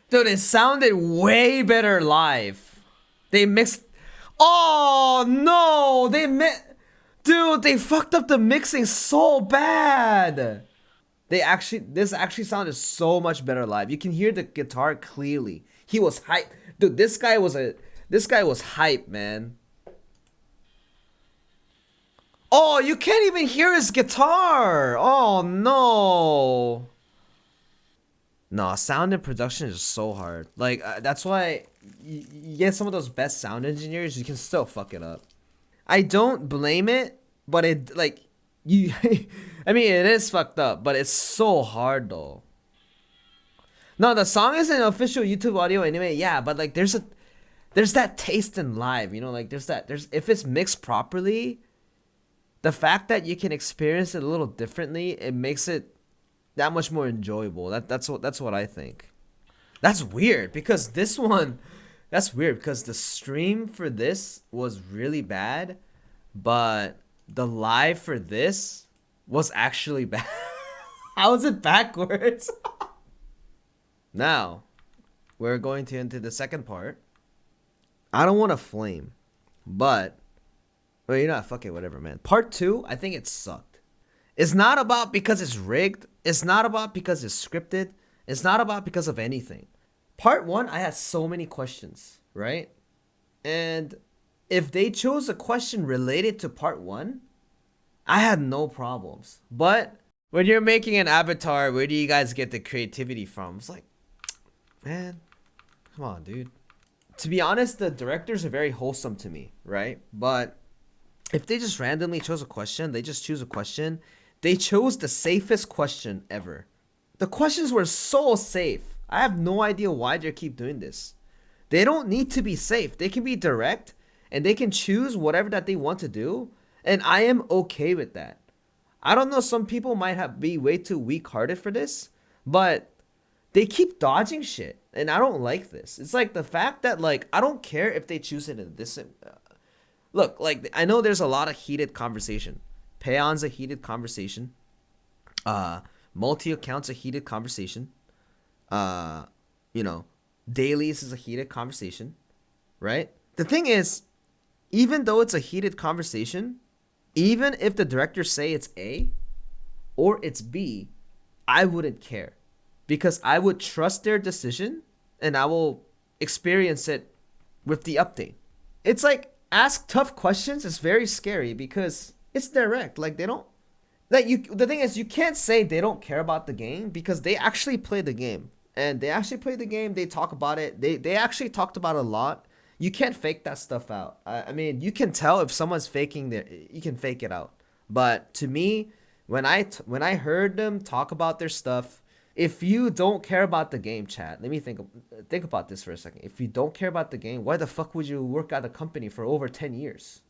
A: Dude, it sounded way better live. They mixed. Oh no, dude, they fucked up the mixing so bad. This actually sounded so much better live. You can hear the guitar clearly. He was hype. Dude, this guy was hype, man. Oh, you can't even hear his guitar. Oh no. No, sound and production is so hard. Like that's why you get some of those best sound engineers, you can still fuck it up. I don't blame it, but it like you I mean it is fucked up, but it's so hard though. No, the song is an official YouTube audio anyway, yeah, but like there's that taste in live, like there's if it's mixed properly, the fact that you can experience it a little differently, it makes it that much more enjoyable. That's what I think. That's weird because the stream for this was really bad, but the live for this was actually bad. How is it backwards? Now, we're going to into the second part. I don't want to flame, but well, fuck it, whatever, man. Part 2, I think it sucked. It's not about because it's rigged. It's not about because it's scripted. It's not about because of anything. Part 1, I had so many questions, right? And if they chose a question related to part one, I had no problems. But when you're making an avatar, where do you guys get the creativity from? It's like, man, come on, dude. To be honest, the directors are very wholesome to me, right? But if they just randomly chose a question, they just choose a question. They chose the safest question ever. The questions were so safe. I have no idea why they keep doing this. They don't need to be safe. They can be direct and they can choose whatever that they want to do. And I am okay with that. I don't know, some people might be way too weak-hearted for this, but they keep dodging shit. And I don't like this. It's like the fact that, like, I don't care if they choose it in this. Look, like, I know there's a lot of heated conversation. Peon's a heated conversation. Multi-account's a heated conversation. You know, dailies is a heated conversation, right? The thing is, even though it's a heated conversation, even if the directors say it's A or it's B, I wouldn't care because I would trust their decision and I will experience it with the update. It's like, ask tough questions is very scary because it's direct. Like, they don't, like, the thing is, you can't say they don't care about the game because they actually play the game. And they actually play the game. They talk about it. They actually talked about it a lot. You can't fake that stuff out. I mean, you can tell if someone's faking you can fake it out. But to me, when I heard them talk about their stuff, if you don't care about the game, chat, let me think about this for a second. If you don't care about the game, why the fuck would you work at a company for over 10 years?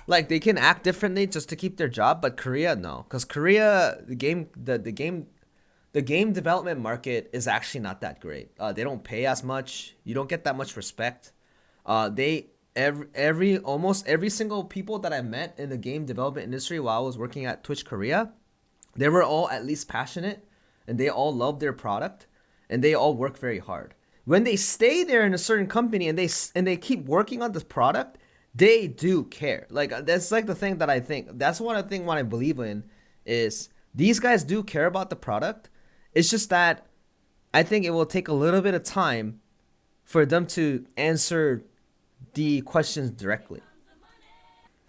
A: Like, they can act differently just to keep their job, but Korea, no. Because Korea, the game development market is actually not that great. They don't pay as much. You don't get that much respect. Almost every single people that I met in the game development industry while I was working at Twitch Korea, they were all at least passionate and they all love their product and they all work very hard. When they stay there in a certain company and they keep working on this product, they do care. Like, that's like the thing that I think. That's what I believe in is these guys do care about the product. It's just that I think it will take a little bit of time for them to answer the questions directly.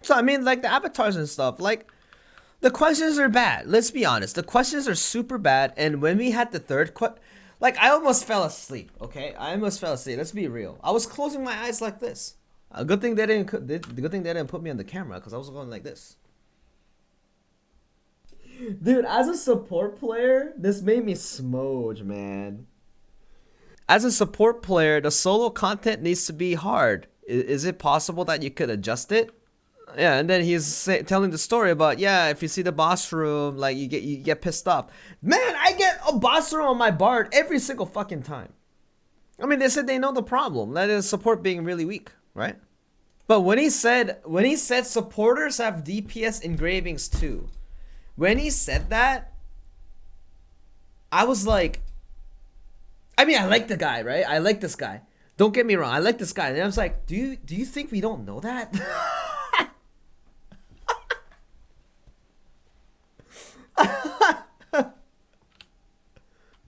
A: So, I mean, like, the avatars and stuff, like, the questions are bad. Let's be honest. The questions are super bad. And when we had the third like, I almost fell asleep, okay? I almost fell asleep. Let's be real. I was closing my eyes like this. A good thing they didn't put me on the camera because I was going like this. Dude, as a support player, this made me smooge, man. As a support player, the solo content needs to be hard. Is it possible that you could adjust it? Yeah, and then he's telling the story about, yeah, if you see the boss room, like, you get pissed off. Man, I get a boss room on my Bard every single fucking time. I mean, they said they know the problem. That is support being really weak, right? But when he said supporters have DPS engravings too, when he said that, I was like, I mean, I like the guy, right? I like this guy. Don't get me wrong, I like this guy. And I was like, do you think we don't know that?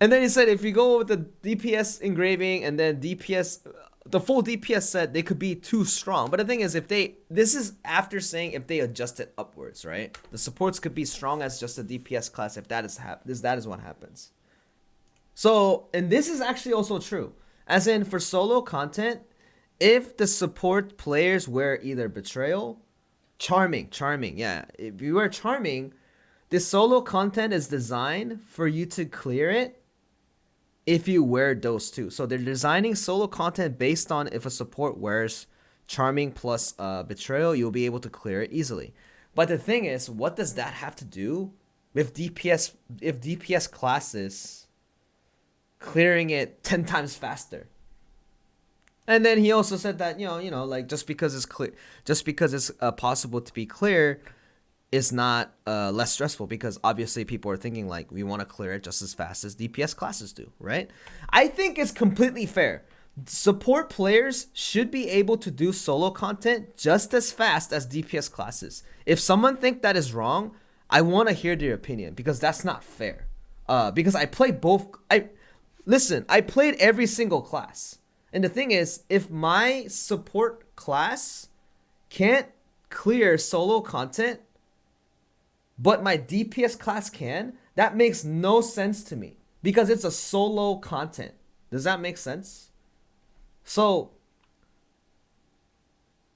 A: And then he said if you go with the DPS engraving and then DPS, the full DPS set, they could be too strong. But the thing is, this is after saying if they adjust it upwards, right? The supports could be strong as just a DPS class if that is what happens. So, and this is actually also true. As in, for solo content, if the support players wear either Betrayal, Charming, yeah. If you wear Charming, the solo content is designed for you to clear it if you wear those two. So they're designing solo content based on if a support wears Charming plus Betrayal, you'll be able to clear it easily. But the thing is, what does that have to do with DPS, if DPS classes clearing it 10 times faster? And then he also said that, you know, like, just because it's possible to be clear is not less stressful, because obviously people are thinking like, we want to clear it just as fast as DPS classes do, right? I think it's completely fair. Support players should be able to do solo content just as fast as DPS classes. If someone think that is wrong, I want to hear their opinion, because that's not fair. Because I play both. I played every single class. And the thing is, if my support class can't clear solo content, but my DPS class can, that makes no sense to me because it's a solo content. Does that make sense? So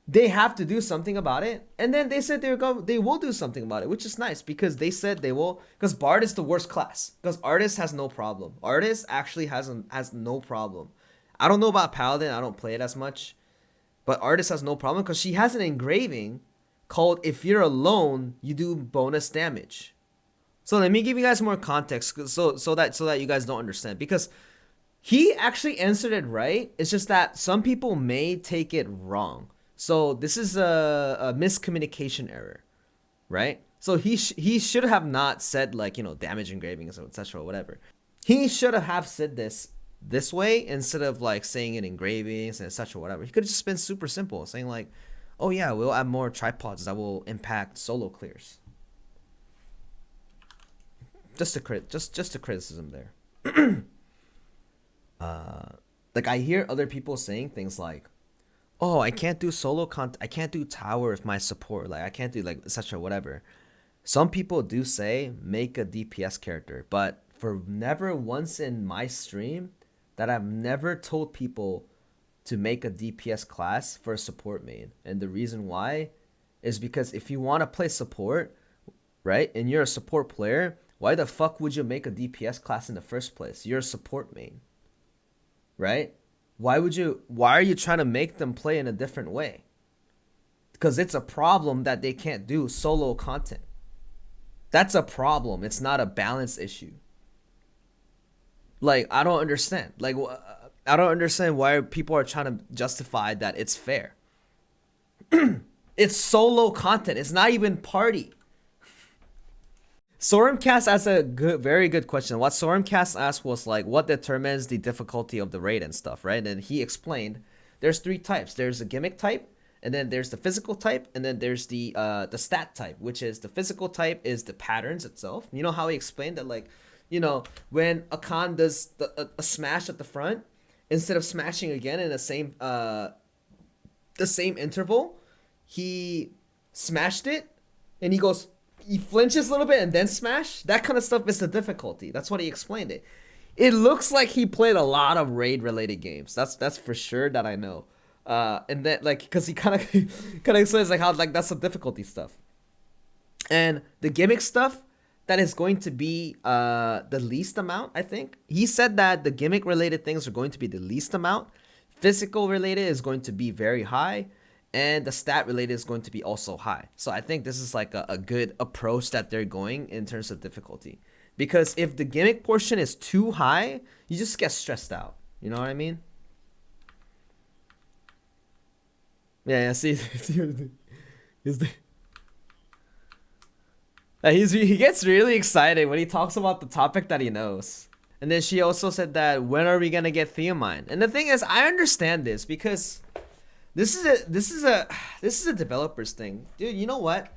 A: they have to do something about it, and then they said they will do something about it, which is nice because they said they will. Because Bard is the worst class. Because Artist has no problem. Artist actually has no problem. I don't know about Paladin. I don't play it as much, but Artist has no problem because she has an engraving called "If you're alone, you do bonus damage." So let me give you guys more context, so that you guys don't understand, because he actually answered it right. It's just that some people may take it wrong. So this is a miscommunication error, right? So he should have not said, like, you know, damage engravings or etc. or whatever. He should have said this way instead of like saying it engravings and etc. or whatever. He could have just been super simple, saying like, oh yeah, we'll add more tripods that will impact solo clears. Just a criticism there. Like I hear other people saying things like, oh, I can't do solo content. I can't do tower with my support. Like I can't do like etc. whatever. Some people do say make a DPS character, but for never once in my stream that I've never told people to make a DPS class for a support main. And the reason why is because if you want to play support, right, and you're a support player, why the fuck would you make a DPS class in the first place? You're a support main, right? Why are you trying to make them play in a different way? Because it's a problem that they can't do solo content. That's a problem. It's not a balance issue. Like, I don't understand. Like, I don't understand why people are trying to justify that it's fair. It's solo content. It's not even party. Sorimcast asked a very good question. What Sorimcast asked was like, what determines the difficulty of the raid and stuff, right? And he explained there's 3 types. There's a gimmick type, and then there's the physical type, and then there's the stat type, which is the physical type is the patterns itself. You know how he explained that, like, you know, when a Khan does a smash at the front, instead of smashing again in the same interval, he smashed it, and he flinches a little bit and then smash. That kind of stuff is the difficulty. That's what he explained it. It looks like he played a lot of raid related games. That's for sure that I know. And then like, because he kind of explains like how like that's the difficulty stuff. And the gimmick stuff, that is going to be the least amount, I think. He said that the gimmick related things are going to be the least amount. Physical related is going to be very high. And the stat related is going to be also high. So I think this is like a good approach that they're going in terms of difficulty. Because if the gimmick portion is too high, you just get stressed out. You know what I mean? Yeah, see. He gets really excited when he talks about the topic that he knows. And then she also said that, when are we going to get Theomine? And the thing is, I understand this because this is a developer's thing. Dude, you know what?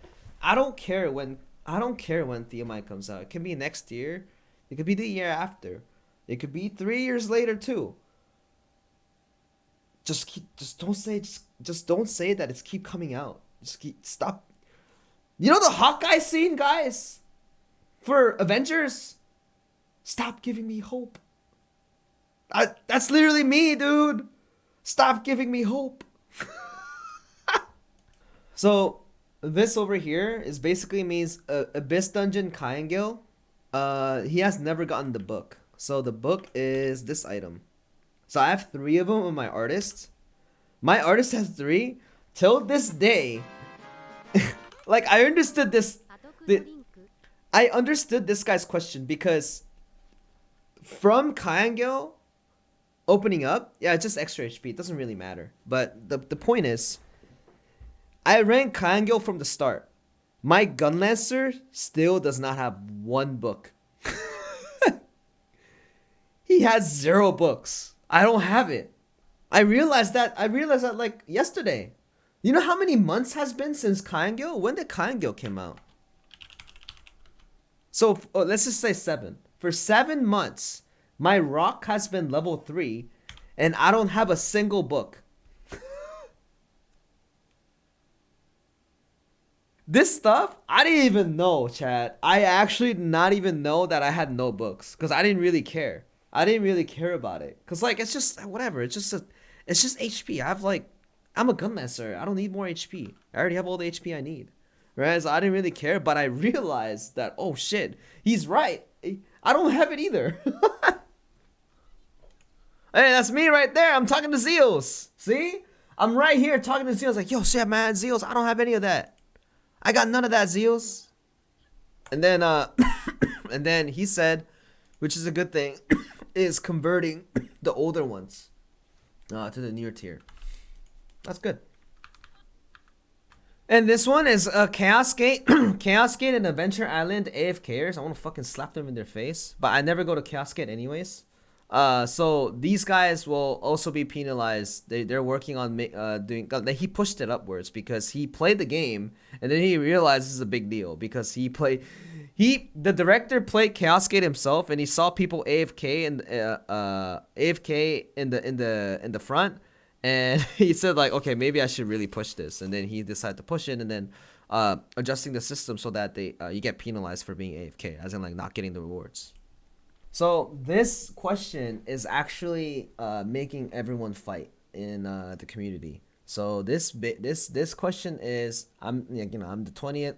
A: I don't care when Theomine comes out. It can be next year. It could be the year after. It could be 3 years later too. Just don't say that it's keep coming out. Stop. You know the Hawkeye scene, guys? For Avengers? Stop giving me hope. That's literally me, dude. Stop giving me hope. So this over here is basically means Abyss Dungeon Kyangil. He has never gotten the book. So the book is this item. So I have 3 of them on my artist. My artist has 3. Till this day, like I understood this. I understood this guy's question because from Kyangil opening up, yeah, it's just extra HP. It doesn't really matter. But the point is, I ran Kyangil from the start. My Gunlancer still does not have 1 book. He has 0 books. I don't have it. I realized that like yesterday. You know how many months has been since Kyangil? When did Kyangil came out? So let's just say 7. For 7 months, my rock has been level 3, and I don't have a single book. This stuff, I didn't even know, Chad. I actually did not even know that I had no books because I didn't really care. I didn't really care about it because like it's just whatever. It's just HP. I have like, I'm a gunmaster. I don't need more HP. I already have all the HP I need, right? So I didn't really care, but I realized that oh shit, he's right. I don't have it either. Hey, that's me right there. I'm talking to Zeals. See, I'm right here talking to Zeals. Like yo, shit, man, Zeals. I don't have any of that. I got none of that, Zeals. And then and then he said, which is a good thing, is converting the older ones to the newer tier. That's good. And this one is Chaos Gate. Chaos Gate and Adventure Island AFKers. I want to fucking slap them in their face. But I never go to Chaos Gate anyways. So these guys will also be penalized. They're working on doing. He pushed it upwards because he played the game and then he realized this is a big deal because the director played Chaos Gate himself and he saw people AFK and AFK in the front and he said like okay maybe I should really push this and then he decided to push it and then adjusting the system so that you get penalized for being AFK as in like not getting the rewards. So this question is actually making everyone fight in the community. So this question is I'm the 20th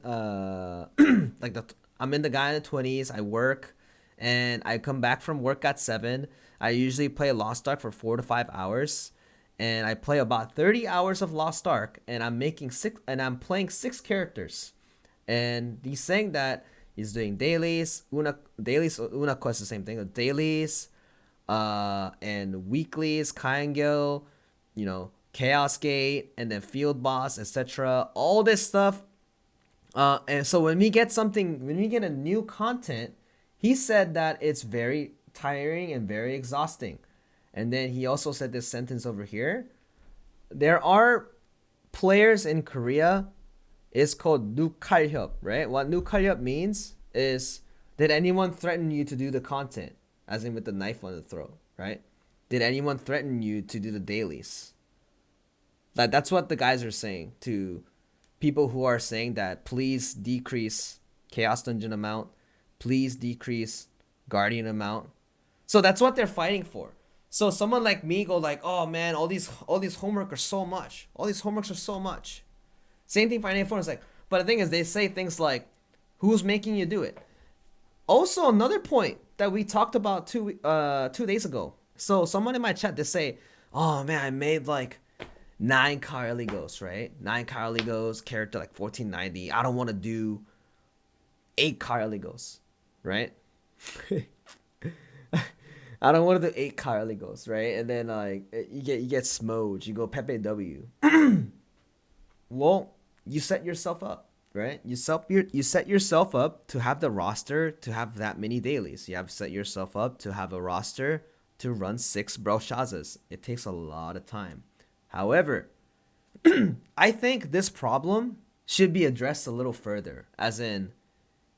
A: I'm in the guy in the 20s. I work and I come back from work at 7. I usually play Lostark for 4 to 5 hours and I play about 30 hours of Lostark and I'm playing 6 characters. And he's saying that he's doing dailies, una quest, the same thing. Dailies, and weeklies, Kaingyo, Chaos Gate, and then Field Boss, etc. All this stuff. And so when we get a new content, he said that it's very tiring and very exhausting. And then he also said this sentence over here. There are players in Korea. It's called nukalhyup, right? What nukalhyup means is, did anyone threaten you to do the content? As in with the knife on the throat, right? Did anyone threaten you to do the dailies? That's what the guys are saying to people who are saying that please decrease Chaos Dungeon amount. Please decrease Guardian amount. So that's what they're fighting for. So someone like me go like, oh man, all these homework are so much. All these homeworks are so much. Same thing for NA4 is like, but the thing is they say things like, who's making you do it? Also another point that we talked about 2 days ago. So someone in my chat, they say, oh man, I made like 9 Caraligos, right? 9 Caraligos, character like 1490. I don't want to do 8 Caraligos, right? I don't want to do 8 Caraligos, right? And then like you get Smoj, you go Pepe W. Well, you set yourself up, right? You set yourself up to have the roster to have that many dailies. You have set yourself up to have a roster to run 6 Broshazas. It takes a lot of time. However, I think this problem should be addressed a little further, as in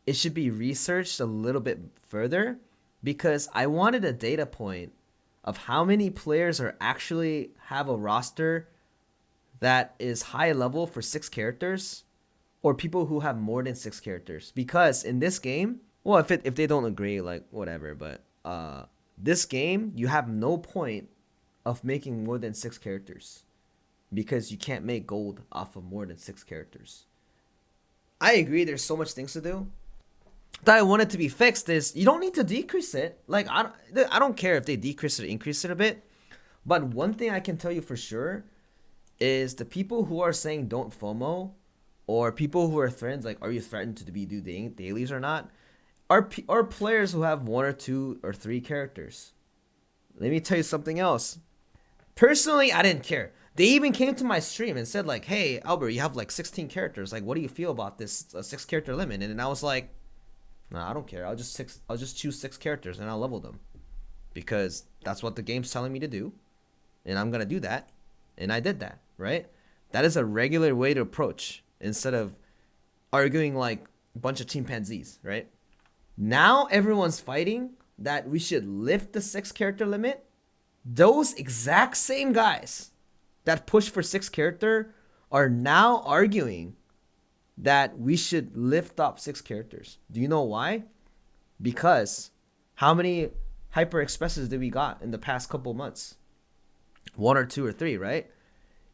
A: it should be researched a little bit further, because I wanted a data point of how many players are actually have a roster that is high level for 6 characters, or people who have more than 6 characters. Because in this game, well, if they don't agree, like whatever, but this game you have no point of making more than 6 characters because you can't make gold off of more than 6 characters. I agree there's so much things to do. That I want it to be fixed is you don't need to decrease it. Like I don't care if they decrease it or increase it a bit. But one thing I can tell you for sure is the people who are saying don't FOMO, or people who are threatened, like are you threatened to be doing dailies or not, are players who have 1 or 2 or 3 characters. Let me tell you something else. Personally, I didn't care. They even came to my stream and said like, hey Albert, you have like 16 characters, like what do you feel about this 6 character limit? And then I was like, nah, I don't care. I'll just choose 6 characters and I'll level them, because that's what the game's telling me to do, and I'm gonna do that. And I did that, right? That is a regular way to approach, instead of arguing like a bunch of chimpanzees, right? Now everyone's fighting that we should lift the 6 character limit. Those exact same guys that push for 6 character are now arguing that we should lift up 6 characters. Do you know why? Because how many hyper expresses did we got in the past couple months? 1 or 2 or 3, right?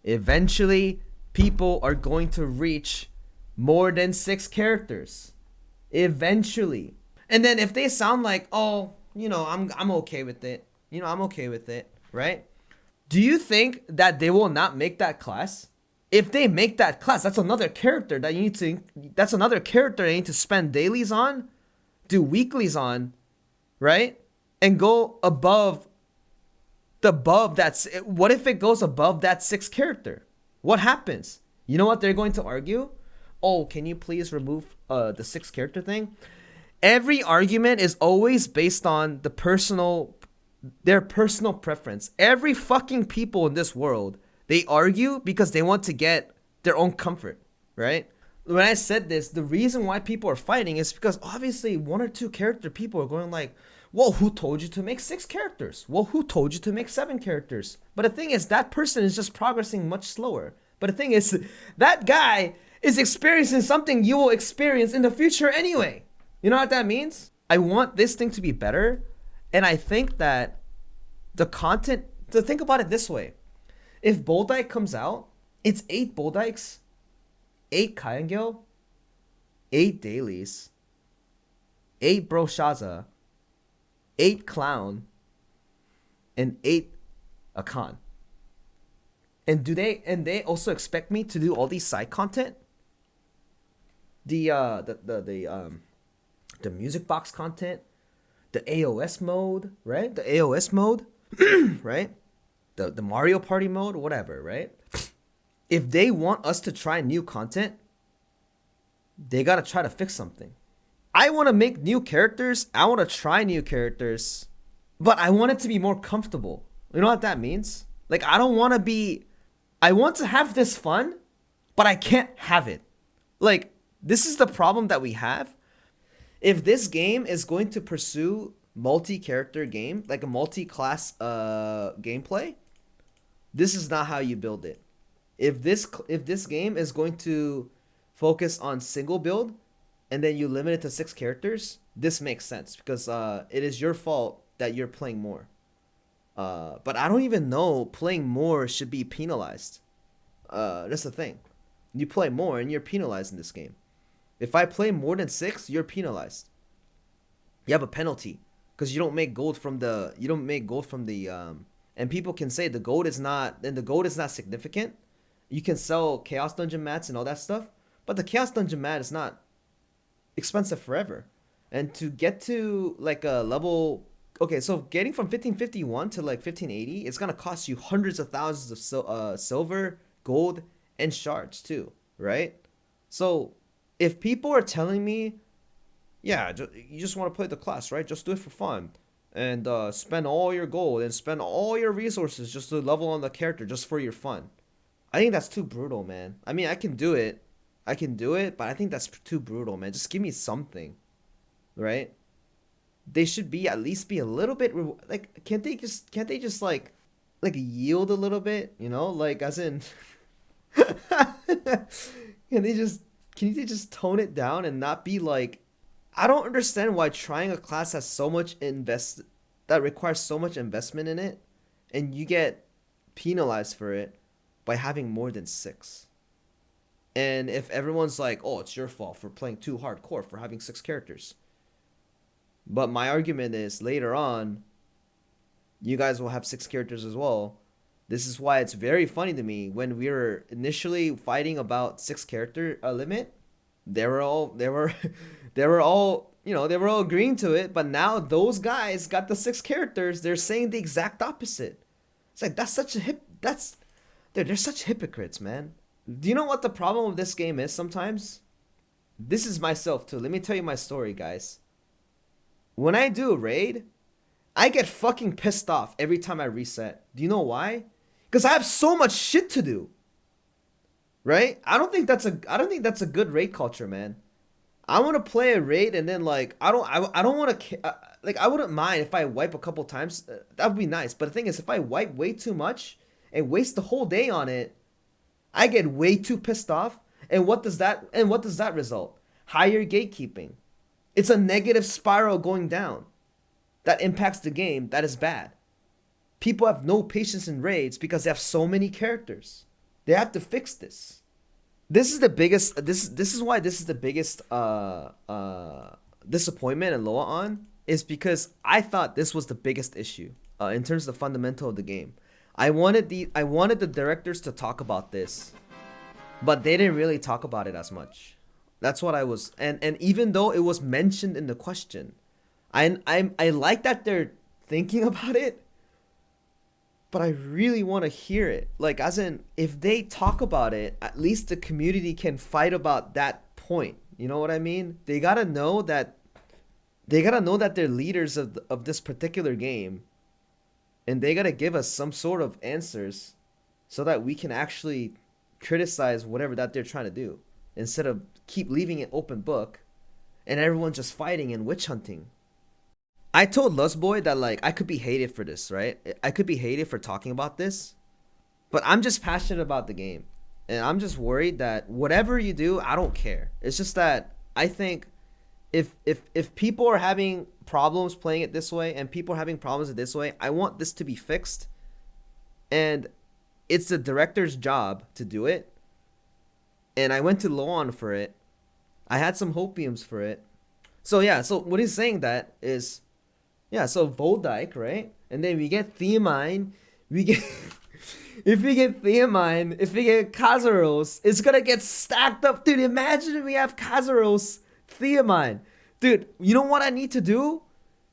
A: Eventually, people are going to reach more than 6 characters. Eventually. And then if they sound like, oh, I'm okay with it. I'm okay with it, right? Do you think that they will not make that class? If they make that class, that's another character that you need to spend dailies on, do weeklies on, right? And go above that. What if it goes above that 6 character? What happens? You know what they're going to argue? Oh, can you please remove the 6 character thing? Every argument is always based on their personal preference. Every fucking people in this world, they argue because they want to get their own comfort, right? When I said this, the reason why people are fighting is because obviously 1 or 2 character people are going like, well, who told you to make 6 characters? Well, who told you to make 7 characters? But the thing is, that person is just progressing much slower. But the thing is, that guy is experiencing something you will experience in the future anyway. You know what that means? I want this thing to be better. And I think that the content, to think about it this way. If Boldike comes out, it's 8 Boldikes, 8 Kayangel, 8 dailies, 8 Broshaza, 8 Clown, and 8 Akan. And they also expect me to do all these side content? The music box content, the AOS mode, right? The AOS mode, right? The Mario Party mode, whatever, right? If they want us to try new content, they gotta try to fix something. I want to make new characters. I want to try new characters, but I want it to be more comfortable. You know what that means? Like, I want to have this fun, but I can't have it. Like, this is the problem that we have. If this game is going to pursue multi-character game, like a multi-class gameplay, this is not how you build it. If this game is going to focus on single build and then you limit it to 6 characters, this makes sense because it is your fault that you're playing more. But I don't even know playing more should be penalized. That's the thing. You play more and you're penalized in this game. If I play more than 6, you're penalized. You have a penalty because you don't make gold from the and people can say the gold is not significant. You can sell Chaos Dungeon mats and all that stuff, but the Chaos Dungeon mat is not expensive forever. And to get to like a level, okay, so getting from 1551 to like 1580, it's gonna cost you hundreds of thousands of silver, gold, and shards too, right? So if people are telling me, yeah, you just want to play the class, right? Just do it for fun. And spend all your gold and spend all your resources just to level on the character just for your fun. I think that's too brutal, man. I mean, I can do it, but I think that's too brutal, man. Just give me something, right? They should at least be a little bit like, can't they just like yield a little bit, like as in can they just tone it down and not be like, I don't understand why trying a class has so much that requires so much investment in it and you get penalized for it by having more than 6. And if everyone's like, oh, it's your fault for playing too hardcore for having 6 characters. But my argument is later on, you guys will have 6 characters as well. This is why it's very funny to me when we were initially fighting about 6 character limit. They were all agreeing to it, but now those guys got the 6 characters. They're saying the exact opposite. It's like they're such hypocrites, man. Do you know what the problem with this game is sometimes? This is myself too. Let me tell you my story, guys. When I do a raid, I get fucking pissed off every time I reset. Do you know why? Because I have so much shit to do. Right? I don't think that's a good raid culture, man. I want to play a raid and then like I don't want to like I wouldn't mind if I wipe a couple times. That would be nice. But the thing is, if I wipe way too much and waste the whole day on it, I get way too pissed off. And what does that result? Higher gatekeeping. It's a negative spiral going down that impacts the game. That is bad. People have no patience in raids because they have so many characters. They have to fix this. This is the biggest. This is why this is the biggest disappointment in LOA on, is because I thought this was the biggest issue in terms of the fundamental of the game. I wanted the directors to talk about this, but they didn't really talk about it as much. That's what I was, and even though it was mentioned in the question, I like that they're thinking about it, but I really want to hear it. Like, as in, if they talk about it, at least the community can fight about that point. You know what I mean? They gotta know that they're leaders of this particular game, and they gotta give us some sort of answers so that we can actually criticize whatever that they're trying to do, instead of keep leaving it open book and everyone just fighting and witch hunting. I told Lustboy that like I could be hated for this, right? I could be hated for talking about this, but I'm just passionate about the game, and I'm just worried that whatever you do, I don't care. It's just that I think if people are having problems playing it this way and people are having problems with this way, I want this to be fixed, and it's the director's job to do it. And I went to Loan for it. I had some hopiums for it. So yeah, so what he's saying that is, yeah, so Voldike, right? And then we get Theamine. We get if we get Theamine, if we get Kazaros, it's gonna get stacked up. Dude, imagine if we have Kazaros, Theamine. Dude, you know what I need to do?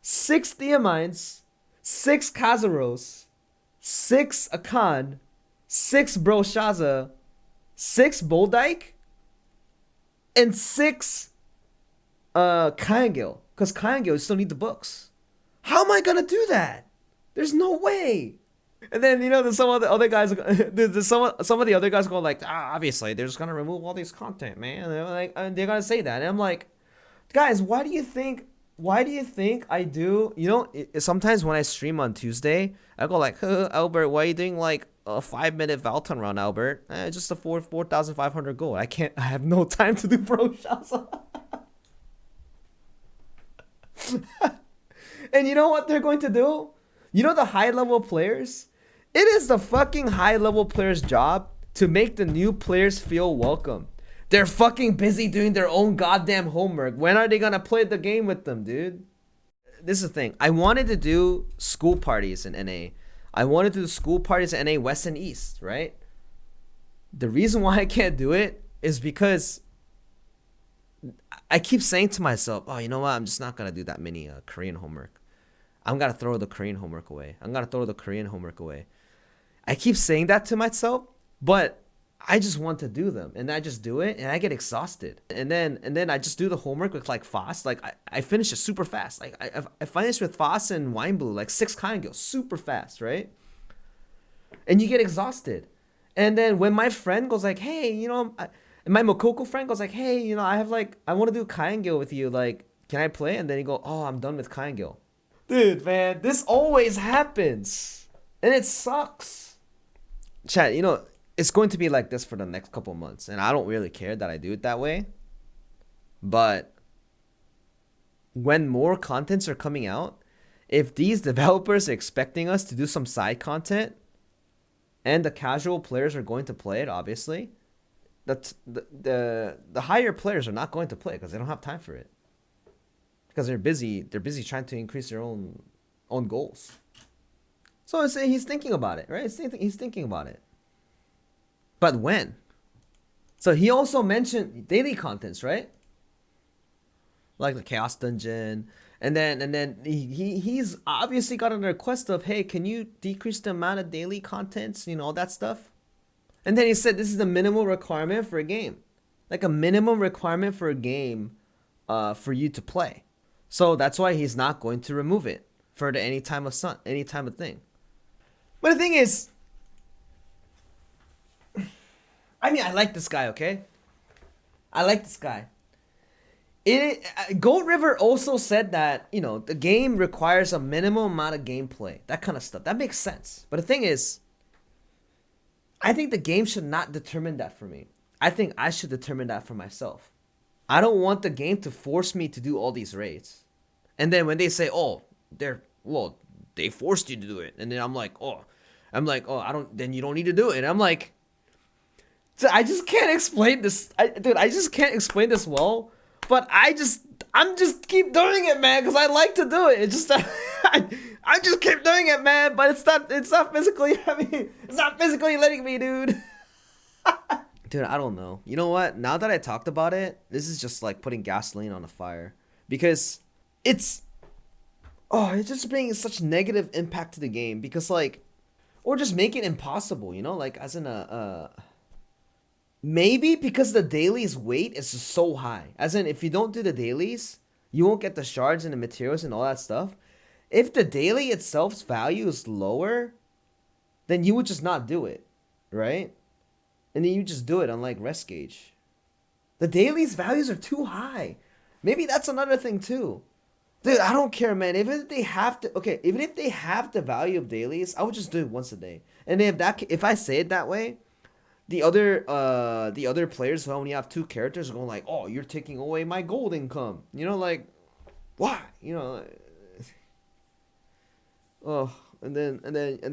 A: 6 Theamines, 6 Kazaros, 6 Akan, 6 Broshaza, 6 Voldike, and 6 Kyangil. Because Kyangil still need the books. How am I gonna do that? There's no way. And then, you know, there's some of the other guys, there's some of the other guys going like, obviously they're just gonna remove all this content, man. And they're like, and they're gonna say that, and I'm like, guys, why do you think I do? You know, sometimes when I stream on Tuesday, I go like, Albert, why are you doing like a 5-minute Valton run, Albert? Just a 4,500 gold. I have no time to do pro shots. And you know what they're going to do? You know, the high level players, it is the fucking high level players' job to make the new players feel welcome. They're fucking busy doing their own goddamn homework. When are they gonna play the game with them, dude? This is the thing. I wanted to do school parties in NA. I wanted to do school parties in NA West and East, right? The reason why I can't do it is because I keep saying to myself, oh, you know what? I'm just not gonna do that many Korean homework. I'm gonna throw the Korean homework away. I keep saying that to myself, but I just want to do them, and I just do it, and I get exhausted. And then I just do the homework with like Foss. Like I finish it super fast. Like I finished with Foss and Wine Blue, like 6 Kyangil, super fast, right? And you get exhausted. And then when my friend goes like, hey, you know, my Mokoko friend goes like, hey, you know, I want to do Kyangil with you. Like, can I play? And then he go, oh, I'm done with Kyangil. Dude, man, this always happens, and it sucks. Chat, you know, it's going to be like this for the next couple months, and I don't really care that I do it that way. But when more contents are coming out, if these developers are expecting us to do some side content, and the casual players are going to play it, obviously, the higher players are not going to play it because they don't have time for it. Because they're busy trying to increase their own goals. So I say he's thinking about it, right? He's thinking about it. But when? So he also mentioned daily contents, right? Like the Chaos Dungeon. And then he's obviously got a request of, hey, can you decrease the amount of daily contents, you know, all that stuff? And then he said this is the minimal requirement for a game. Like a minimum requirement for a game for you to play. So that's why he's not going to remove it for any time of thing. But the thing is, I mean, I like this guy, okay? I like this guy. Gold River also said that, you know, the game requires a minimum amount of gameplay, that kind of stuff. That makes sense. But the thing is, I think the game should not determine that for me. I think I should determine that for myself. I don't want the game to force me to do all these raids. And then when they say, "Oh, they forced you to do it," and then I'm like, "Oh, I don't. Then you don't need to do it." And I'm like, so I just can't explain this, dude. I just can't explain this well. But I'm just keep doing it, man, because I like to do it. It's just I just keep doing it, man. But it's not physically. I mean, it's not physically letting me, dude. Dude, I don't know. You know what? Now that I talked about it, this is just like putting gasoline on the fire, because it's just bringing such negative impact to the game, because like, or just make it impossible, you know, like as in maybe because the dailies weight is just so high, as in if you don't do the dailies, you won't get the shards and the materials and all that stuff. If the daily itself's value is lower, then you would just not do it, right? And then you just do it on like rest gauge. The dailies values are too high. Maybe that's another thing too. Dude, I don't care, man. Even if they have the value of dailies, I would just do it once a day. And if I say it that way, the other players who only have 2 characters are going like, "Oh, you're taking away my gold income." You know, like, why? You know, oh, and then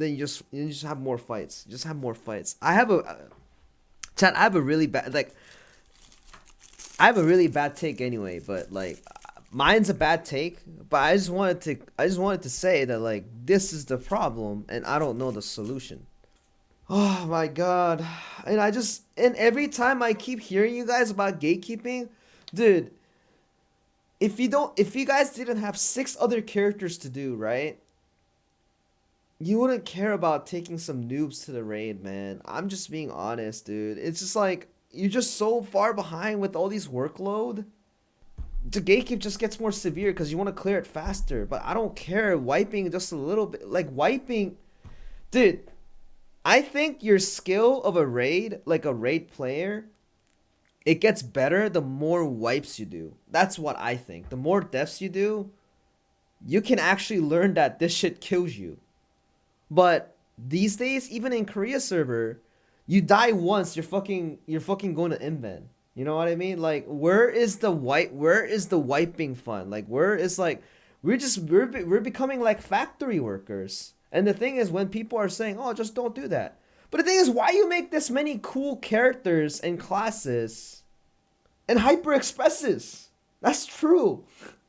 A: you just have more fights. Just have more fights. Chat, I have a really bad take anyway, but like mine's a bad take, but I just wanted to say that like this is the problem and I don't know the solution. Oh my god. And every time I keep hearing you guys about gatekeeping, dude, if you guys didn't have 6 other characters to do, right? You wouldn't care about taking some noobs to the raid, man. I'm just being honest, dude. It's just like you're just so far behind with all these workload. The gatekeep just gets more severe because you want to clear it faster. But I don't care wiping just a little bit. Like wiping, dude. I think your skill of a raid, like a raid player, it gets better the more wipes you do. That's what I think. The more deaths you do, you can actually learn that this shit kills you. But these days, even in Korea server, you die once, you're fucking going to invent. You know what I mean? Like, where is the wiping fun? Like, where is like we're becoming like factory workers. And the thing is, when people are saying, "Oh, just don't do that," but the thing is, why you make this many cool characters and classes and hyper expresses? That's true.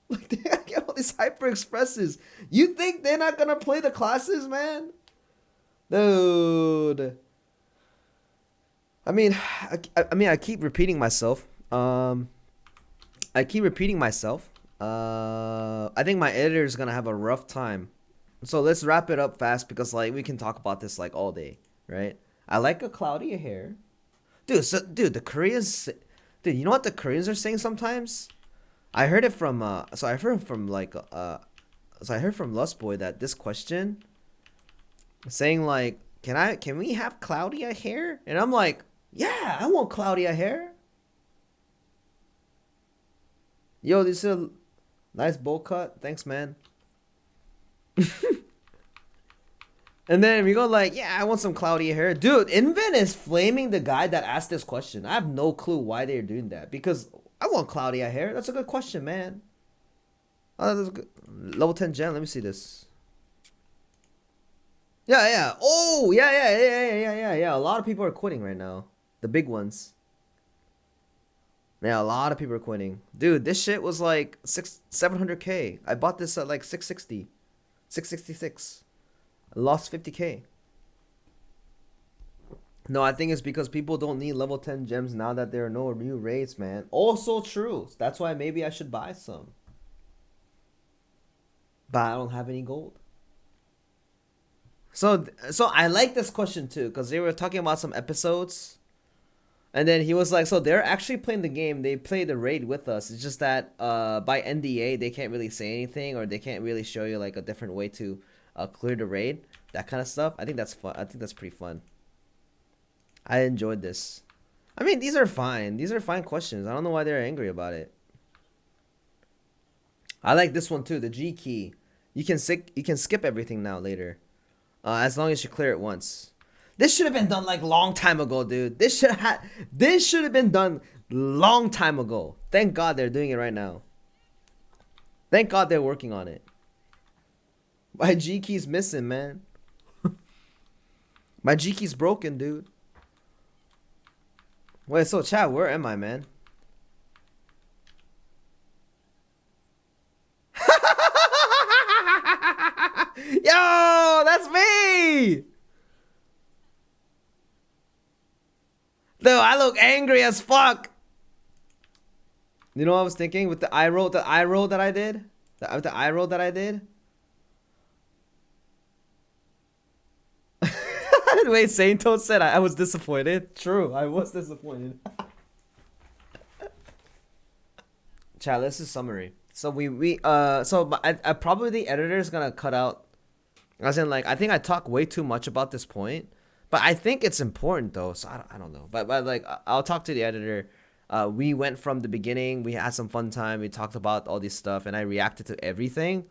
A: Like, they get all these hyper expresses. You think they're not gonna play the classes, man? Dude. I keep repeating myself. I think my editor is gonna have a rough time. So let's wrap it up fast because like we can talk about this like all day, right? I like a cloudy hair, dude. The Koreans, dude. You know what the Koreans are saying sometimes? I heard from Lustboy that this question saying like, can we have cloudier hair? And I'm like, yeah, I want cloudier hair. Yo, this is a nice bowl cut. Thanks, man. And then we go like, yeah, I want some cloudy hair. Dude, Invent is flaming the guy that asked this question. I have no clue why they're doing that. Because I want cloudy hair. That's a good question, man. Oh, that's good. Level 10 gen. Let me see this. Yeah. Oh, yeah. A lot of people are quitting right now. The big ones. Yeah, a lot of people are quitting. Dude, this shit was like 700k. I bought this at like 660. 666. I lost 50k. No, I think it's because people don't need level 10 gems now that there are no new raids, man. Also true. That's why maybe I should buy some. But I don't have any gold. So I like this question too, because they were talking about some episodes. And then he was like, so they're actually playing the game. They play the raid with us. It's just that by NDA, they can't really say anything, or they can't really show you like a different way to clear the raid. That kind of stuff. I think that's fun. I think that's pretty fun. I enjoyed this. I mean, these are fine. These are fine questions. I don't know why they're angry about it. I like this one too, the G key. You can skip everything now later. As long as you clear it once. This should have been done like long time ago, dude. This should have been done long time ago. Thank God they're doing it right now. Thank God they're working on it. My G key's missing, man. My G key's broken, dude. Wait, so chat, where am I, man? Yo, that's me. Dude, I look angry as fuck. You know what I was thinking with the eye roll that I did? The eye roll that I did? Wait, Sainto said I was disappointed. True, I was disappointed. Chat, this is summary. So I probably the editor is gonna cut out, as in like I think I talk way too much about this point, but I think it's important though. So I don't know, but like I'll talk to the editor. We went from the beginning. We had some fun time. We talked about all this stuff, and I reacted to everything.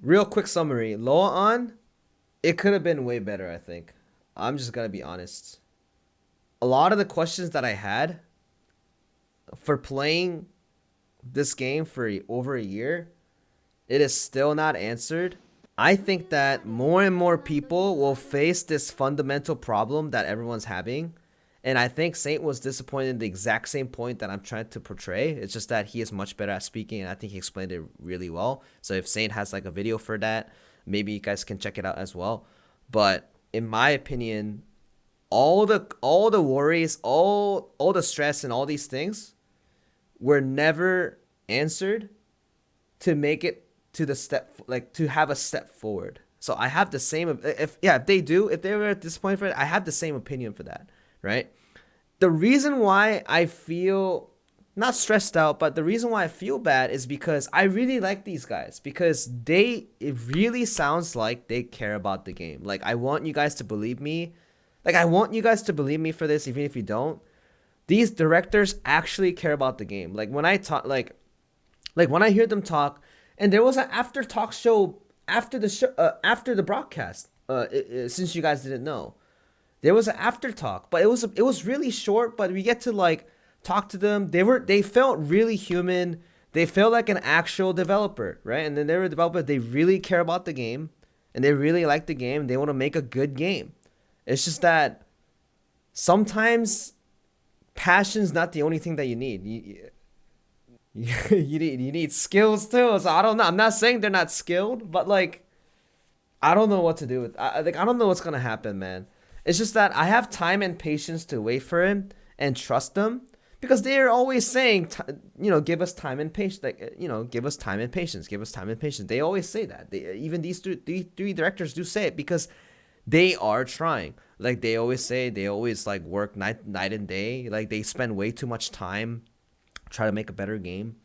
A: Real quick summary: Loa on, it could have been way better. I think. I'm just gonna be honest. A lot of the questions that I had for playing this game for over a year, it is still not answered. I think that more and more people will face this fundamental problem that everyone's having. And I think Saint was disappointed in the exact same point that I'm trying to portray. It's just that he is much better at speaking, and I think he explained it really well. So if Saint has like a video for that, maybe you guys can check it out as well. But in my opinion, all the worries, all the stress and all these things were never answered to make it to the step, like to have a step forward. So I have the same, if they were disappointed for it, I have the same opinion for that, right? The reason why I feel not stressed out, but the reason why I feel bad is because I really like these guys, because it really sounds like they care about the game. Like I want you guys to believe me. Like I want you guys to believe me for this, even if you don't. These directors actually care about the game. Like when I talk, like when I hear them talk, and there was an after talk show after the show, after the broadcast. Since you guys didn't know, there was an after talk, but it was really short. But we get to like talk to them. They felt really human. They felt like an actual developer, right? And then they were a developer. They really care about the game, and they really like the game. They want to make a good game. It's just that sometimes passion's not the only thing that you need. You need skills too. So I don't know. I'm not saying they're not skilled, but like I don't know what to do with. I don't know what's gonna happen, man. It's just that I have time and patience to wait for him and trust them, because they are always saying, give us time and patience. Like give us time and patience. Give us time and patience. They always say that. Even these three directors do say it because they are trying. Like they always say, they always like work night and day. Like they spend way too much time try to make a better game.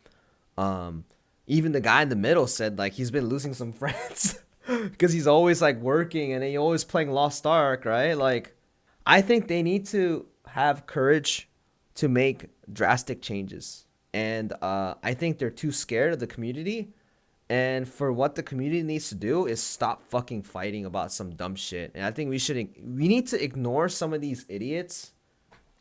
A: Even the guy in the middle said like he's been losing some friends because he's always like working and he always playing Lostark, right? Like I think they need to have courage to make drastic changes, and I think they're too scared of the community. And for what the community needs to do is stop fucking fighting about some dumb shit. And I think we need to ignore some of these idiots.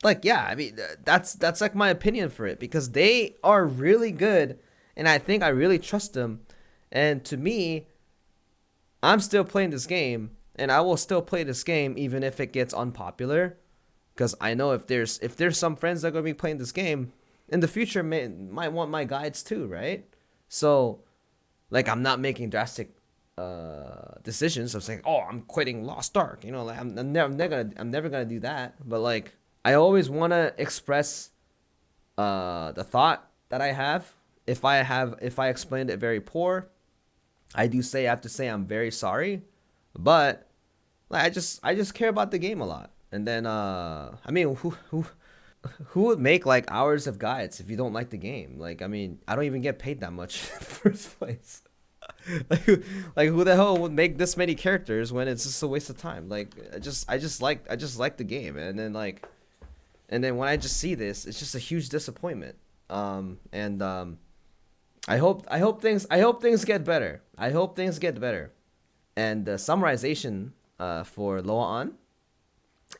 A: Like, yeah, I mean, that's like my opinion for it, because they are really good, and I think I really trust them. And to me, I'm still playing this game, and I will still play this game even if it gets unpopular, because I know if there's some friends that are gonna be playing this game in the future, might want my guides too, right? So, like, I'm not making drastic decisions of saying, oh, I'm quitting Lostark. Like I'm never gonna do that. But like, I always want to express the thought that I have. If I explained it very poor, I have to say I'm very sorry. But like, I just care about the game a lot. And then I mean, who would make like hours of guides if you don't like the game? Like, I mean, I don't even get paid that much in the first place. like who the hell would make this many characters when it's just a waste of time? Like, I just like the game, and then when I just see this, it's just a huge disappointment. And I hope things get better. I hope things get better. And the summarization for LOA on,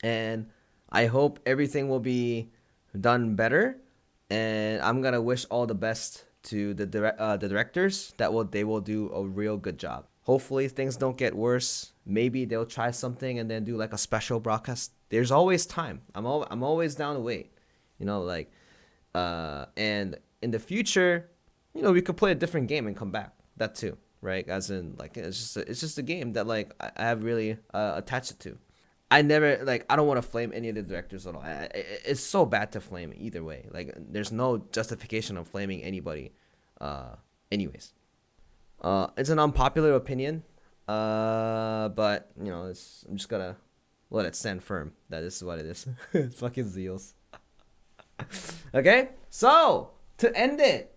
A: and I hope everything will be done better. And I'm gonna wish all the best to the directors they will do a real good job. Hopefully things don't get worse. Maybe they'll try something and then do like a special broadcast. There's always time. I'm always down to wait. Like and in the future, we could play a different game and come back. That too, right? As in, like, it's just a game that like I have really attached it to. I never like I don't want to flame any of the directors at all. It's so bad to flame either way. Like there's no justification of flaming anybody. Anyways, it's an unpopular opinion. But I'm just gonna let it stand firm that this is what it is. Fucking Zeals. Okay, so to end it,